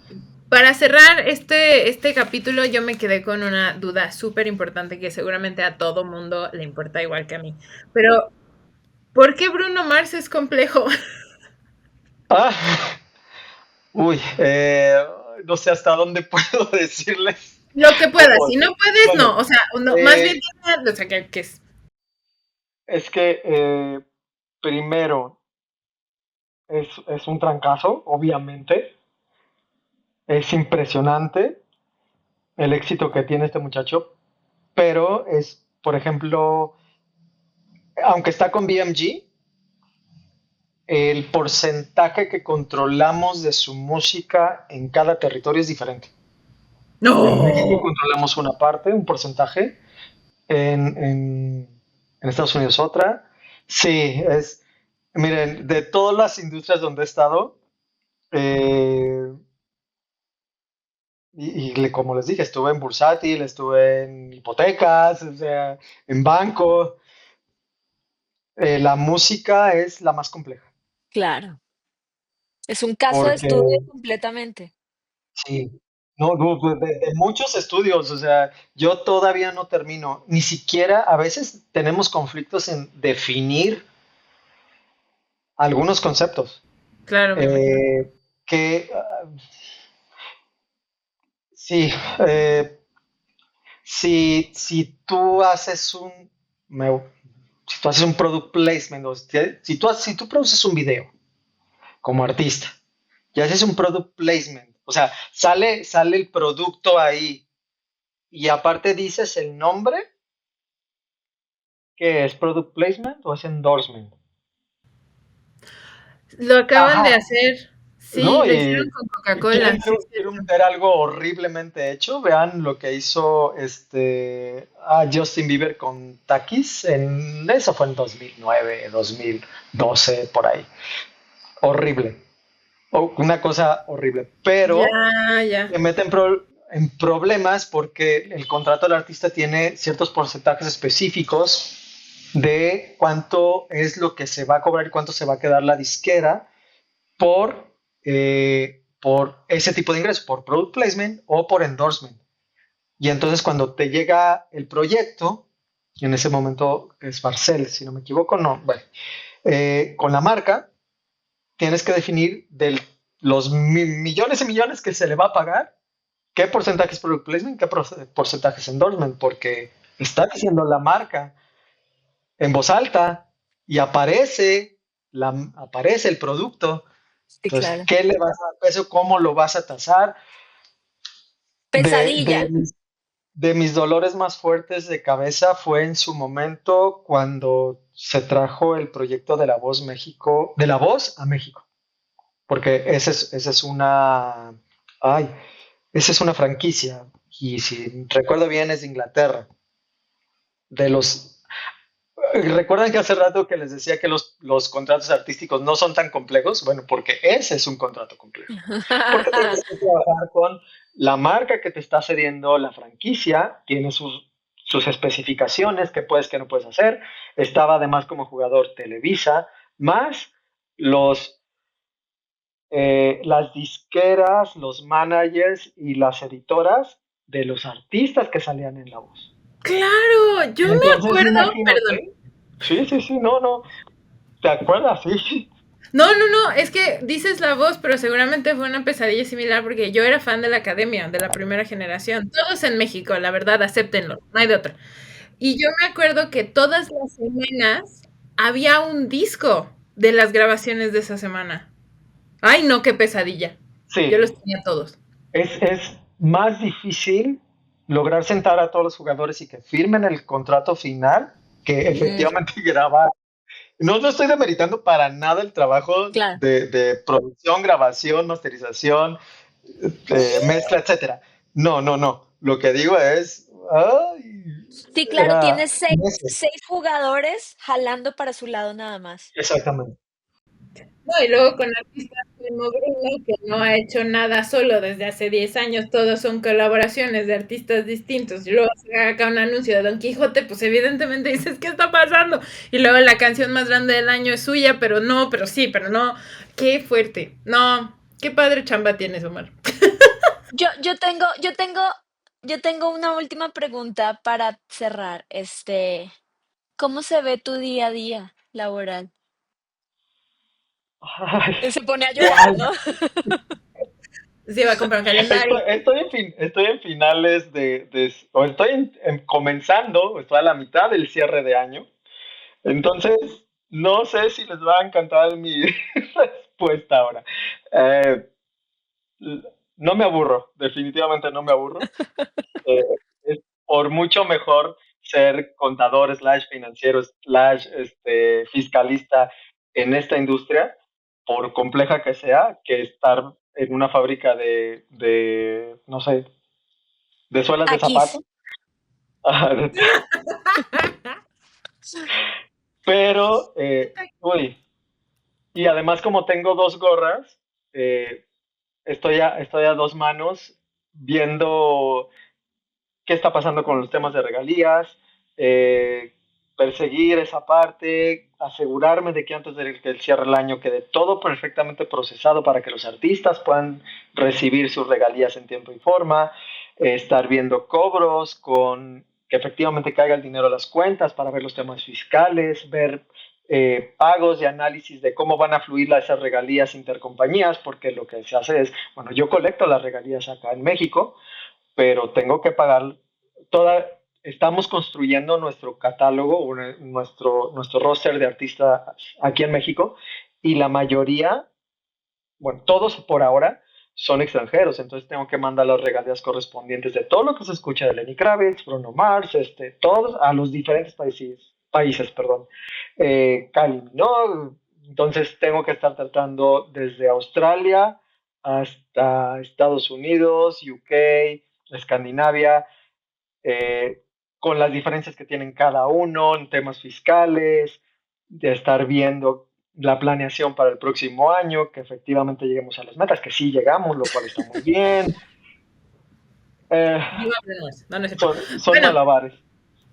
Para cerrar este capítulo, yo me quedé con una duda súper importante que seguramente a todo mundo le importa igual que a mí. Pero, ¿por qué Bruno Mars es complejo? Ah, uy, no sé hasta dónde puedo decirles. Lo que puedas. Si O- no puedes, bueno, no. O sea, no, más bien, eh, o sea, que es. es que primero es un trancazo, obviamente. Es impresionante el éxito que tiene este muchacho, pero es, por ejemplo, aunque está con BMG, el porcentaje que controlamos de su música en cada territorio es diferente. En México No. controlamos una parte, un porcentaje, en Estados Unidos otra. Sí, miren, de todas las industrias donde he estado, eh, como les dije, estuve en bursátil, estuve en hipotecas, o sea, en banco. La música es la más compleja, Claro. Es un caso de porque estudio completamente. sí, no, no, pues, de muchos estudios, o sea, yo todavía no termino, ni siquiera a veces tenemos conflictos en definir algunos conceptos. Claro, me imagino. Que sí, eh, si tú haces me- si tú haces un product placement, o si tú produces un video como artista y haces un product placement, o sea, sale el producto ahí y aparte dices el nombre, que es product placement o es endorsement. Lo acaban de Ajá, hacer. Sí, ¿no? lo hicieron con Y Coca-Cola. Sí, es quieren cierto. ver algo horriblemente hecho. Vean lo que hizo Justin Bieber con Takis. Eso fue en 2009, 2012, por ahí. Horrible. o una cosa horrible, pero Ya, te ya. meten en problemas porque el contrato del artista tiene ciertos porcentajes específicos de cuánto es lo que se va a cobrar y cuánto se va a quedar la disquera por ese tipo de ingreso, por product placement o por endorsement. Y entonces cuando te llega el proyecto, en ese momento es Barcel, si no me equivoco, no, bueno, con la marca tienes que definir de los millones y millones que se le va a pagar, qué porcentaje es product placement, qué porcentaje es endorsement, porque está diciendo la marca en voz alta y aparece el producto. Sí, Entonces, claro. ¿qué le vas a dar peso? ¿Cómo lo vas a tasar? De, Pesadilla. de, mis, de mis dolores más fuertes de cabeza fue en su momento cuando se trajo el proyecto de La Voz México, de La Voz a México, porque esa es ay, esa es una franquicia y si recuerdo bien es de Inglaterra, de los ¿Recuerdan que hace rato que les decía que los contratos artísticos no son tan complejos? Bueno, porque ese es un contrato complejo. Porque tienes que trabajar con la marca que te está cediendo la franquicia, tiene sus especificaciones, qué puedes, qué no puedes hacer. Estaba además como jugador Televisa, más los, las disqueras, los managers y las editoras de los artistas que salían en La Voz. Claro, yo me Entonces, acuerdo, perdón. imagínate. Sí, sí, sí, no, no. ¿Te acuerdas? Sí. No, no, no, es que dices La Voz, pero seguramente fue una pesadilla similar porque yo era fan de la academia, de la primera generación. Todos en México, la verdad, acéptenlo, no hay de otra. Y yo me acuerdo que todas las semanas había un disco de las grabaciones de esa semana. Ay, no, qué pesadilla. Yo Sí, los tenía todos. es más difícil lograr sentar a todos los jugadores y que firmen el contrato final que Mm, efectivamente grabar. No, no estoy demeritando para nada el trabajo claro. de producción, grabación, masterización, mezcla, etcétera. No, no, no. Lo que digo es, ay, Sí, claro, era tiene meses. seis jugadores jalando para su lado nada más. Exactamente. No, y luego con artistas como Bruno, que no ha hecho nada solo desde hace 10 años, todos son colaboraciones de artistas distintos. Y luego saca un anuncio de Don Quijote, pues evidentemente dices, ¿qué está pasando? Y luego la canción más grande del año es suya, pero no, pero sí, pero no. Qué fuerte. No, qué padre chamba tienes, Omar. Yo, yo tengo, yo tengo, yo tengo una última pregunta para cerrar. ¿Cómo se ve tu día a día laboral? Ay, Se pone a llorar, ¿cuál? ¿no? Se va a comprar un calendario. Estoy en finales o estoy comenzando, o estoy a la mitad del cierre de año. Entonces, no sé si les va a encantar mi respuesta ahora. Eh, l- no me aburro, definitivamente no me aburro. Eh, es por mucho mejor ser contador, slash financiero, slash fiscalista en esta industria, por compleja que sea, que estar en una fábrica no sé, de suelas de Aquí. zapatos. Pero, uy, y además como tengo dos gorras, eh, estoy a dos manos viendo qué está pasando con los temas de regalías, eh, perseguir esa parte, asegurarme de que antes de que cierre el año quede todo perfectamente procesado para que los artistas puedan recibir sus regalías en tiempo y forma, estar viendo cobros con que efectivamente caiga el dinero a las cuentas para ver los temas fiscales, ver pagos y análisis de cómo van a fluir esas regalías intercompañías, porque lo que se hace es, bueno, yo colecto las regalías acá en México, pero tengo que pagar toda, estamos construyendo nuestro catálogo, nuestro roster de artistas aquí en México y la mayoría, bueno, todos por ahora son extranjeros, entonces tengo que mandar las regalías correspondientes de todo lo que se escucha de Lenny Kravitz, Bruno Mars, todos a los diferentes países, perdón, Kylie Minogue, entonces tengo que estar tratando desde Australia hasta Estados Unidos, UK, Escandinavia, eh, con las diferencias que tienen cada uno en temas fiscales, de estar viendo la planeación para el próximo año, que efectivamente lleguemos a las metas, que sí llegamos, lo cual está muy bien. Eh, Digo, no, no es cierto. son Bueno, malabares.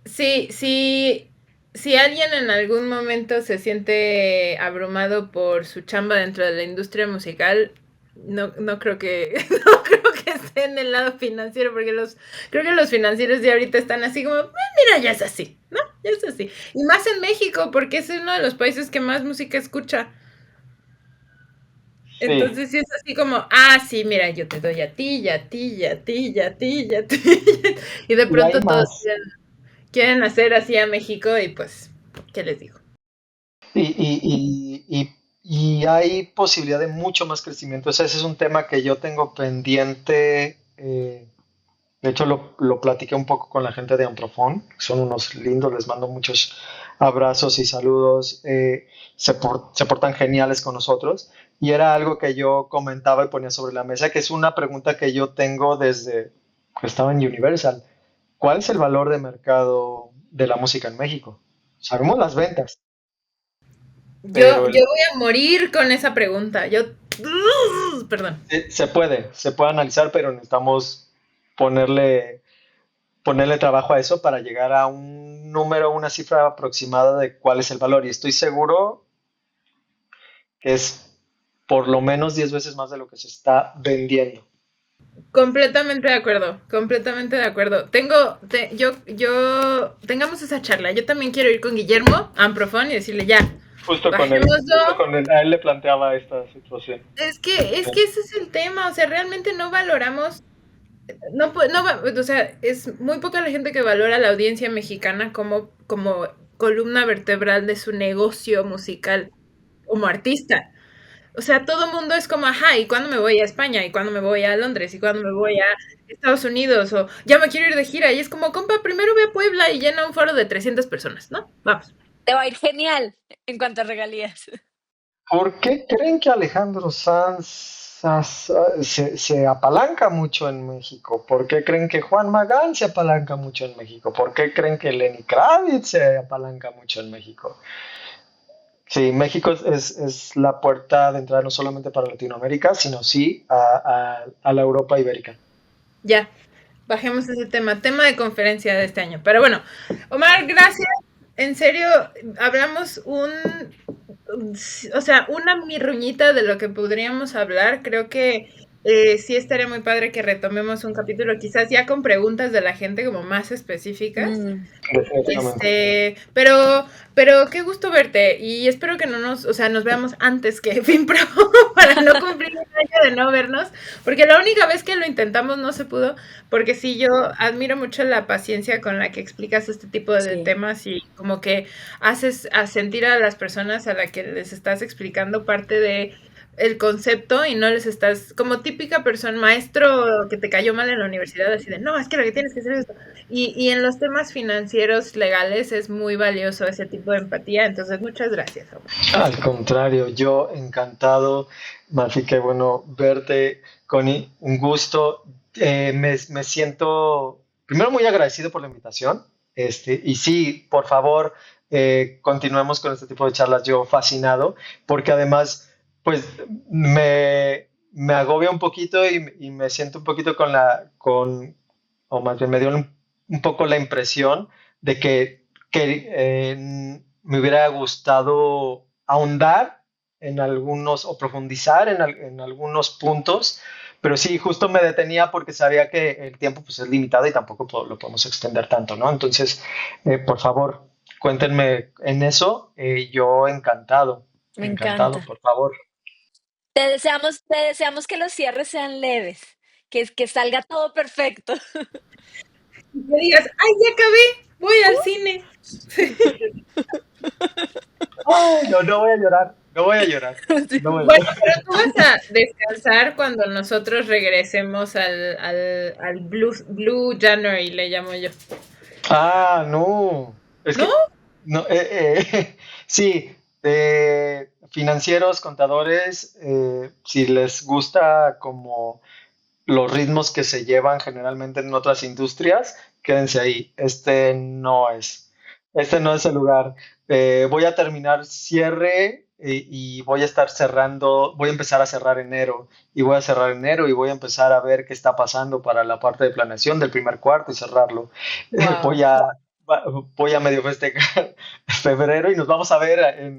sí, sí, si alguien en algún momento se siente abrumado por su chamba dentro de la industria musical, no creo que no creo que esté en el lado financiero, porque creo que los financieros de ahorita están así como, mira, ya es así, ¿no? Ya es así. Y más en México, porque es uno de los países que más música escucha. Sí, Entonces sí es así como, sí, mira, yo te doy a ti, y a ti, y a ti, y a ti, y a ti. Y de y hay pronto todos más. quieren hacer así a México y pues, ¿qué les digo? Y hay posibilidad de mucho más crecimiento. O sea, ese es un tema que yo tengo pendiente. De hecho, lo platiqué un poco con la gente de Amprofon. Son unos lindos, les mando muchos abrazos y saludos. Se portan geniales con nosotros. Y era algo que yo comentaba y ponía sobre la mesa, que es una pregunta que yo tengo desde que estaba en Universal. ¿Cuál es el valor de mercado de la música en México? Sabemos las ventas, pero Yo voy a morir con esa pregunta. Perdón. se puede analizar, pero necesitamos ponerle, ponerle trabajo a eso para llegar a un número, una cifra aproximada de cuál es el valor. Y estoy seguro que es por lo menos 10 veces más de lo que se está vendiendo. Completamente de acuerdo, completamente de acuerdo. Tengamos esa charla. Yo también quiero ir con Guillermo a Amprofon y decirle ya, Justo bajémoslo. con él, a él le planteaba esta situación. Es que ese es el tema, o sea, realmente no valoramos. O sea, es muy poca la gente que valora a la audiencia mexicana como columna vertebral de su negocio musical como artista. O sea, todo mundo es como, ajá, ¿y cuándo me voy a España? ¿Y cuándo me voy a Londres? ¿Y cuándo me voy a Estados Unidos? O ya me quiero ir de gira. Y es como, compa, primero ve a Puebla y llena un foro de 300 personas, ¿no? Vamos. Te va a ir genial en cuanto a regalías. ¿Por qué creen que Alejandro se apalanca mucho en México? ¿Por qué creen que Juan Magán se apalanca mucho en México? ¿Por qué creen que Lenny Kravitz se apalanca mucho en México? Sí, México es la puerta de entrada no solamente para Latinoamérica, sino sí a la Europa ibérica. Ya, bajemos ese tema. Tema de conferencia de este año. Pero bueno, Omar, gracias. En serio, hablamos o sea, una mirruñita de lo que podríamos hablar. Creo que sí estaría muy padre que retomemos un capítulo, quizás ya con preguntas de la gente como más específicas. Mm, Definitivamente. Pero qué gusto verte y espero que o sea, nos veamos antes que FinPro para no cumplir un año de no vernos, porque la única vez que lo intentamos no se pudo, porque sí, yo admiro mucho la paciencia con la que explicas este tipo de sí. temas y como que haces a sentir a las personas a las que les estás explicando parte de el concepto y no les estás, como típica persona, maestro que te cayó mal en la universidad, así de, no, es que lo que tienes que hacer es esto. Y en los temas financieros legales es muy valioso ese tipo de empatía, entonces muchas gracias, Omar. Al contrario, yo encantado, Mafi, qué bueno verte, Connie, un gusto. Me siento primero muy agradecido por la invitación, y sí, por favor, continuemos con este tipo de charlas, yo fascinado, porque además, pues, me agobia un poquito y me siento un poquito o más bien me dio un poco la impresión de que me hubiera gustado ahondar en algunos o profundizar en algunos puntos, pero sí, justo me detenía porque sabía que el tiempo pues, es limitado y tampoco lo podemos extender tanto, ¿no? Entonces, por favor, cuéntenme en eso. Yo Me encantado, encanta. por favor. Te deseamos que los cierres sean leves, que salga todo perfecto. Y que digas, ay, ya acabé, voy al cine. Ay, no, no voy a llorar, no voy a llorar, Sí. no voy a Bueno, llorar. pero tú vas a descansar cuando nosotros regresemos al Blue January, le llamo yo. No, es ¿No? que, no, sí, financieros, contadores, si les gusta como los ritmos que se llevan generalmente en otras industrias, quédense ahí. Este no es el lugar. Voy a terminar cierre y voy a estar cerrando, voy a empezar a cerrar enero y voy a cerrar enero y voy a empezar a ver qué está pasando para la parte de planeación del primer cuarto y cerrarlo. Wow. Voy a, voy a medio festejar febrero y nos vamos a ver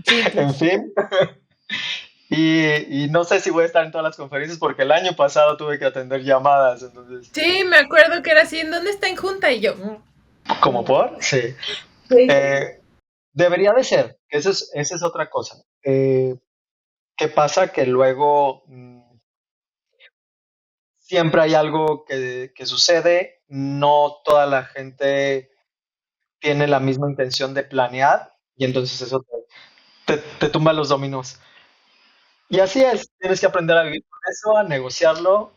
Sí, en pues. fin. Y no sé si voy a estar en todas las conferencias porque el año pasado tuve que atender llamadas, entonces, Sí, me acuerdo que era así, ¿en dónde está en junta? Y yo, ¿como por? Sí. sí, Eh, Debería de ser, esa es otra cosa. ¿Qué pasa? Que luego siempre hay algo que sucede, no toda la gente tiene la misma intención de planear y entonces eso te tumba los dominos. Y así es, tienes que aprender a vivir con eso, a negociarlo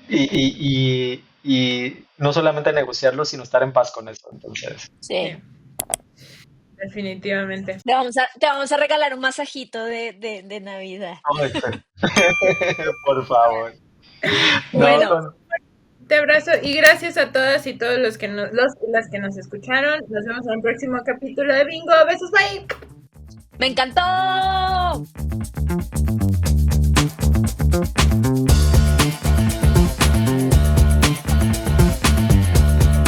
y no solamente negociarlo, sino estar en paz con eso. Entonces, sí, Sí. definitivamente. Te vamos a regalar un masajito de Navidad. ay, por favor. No, Bueno, con, Te abrazo y gracias a todas y todos los que los y las que nos escucharon. Nos vemos en el próximo capítulo de Bingo. Besos, bye. me encantó.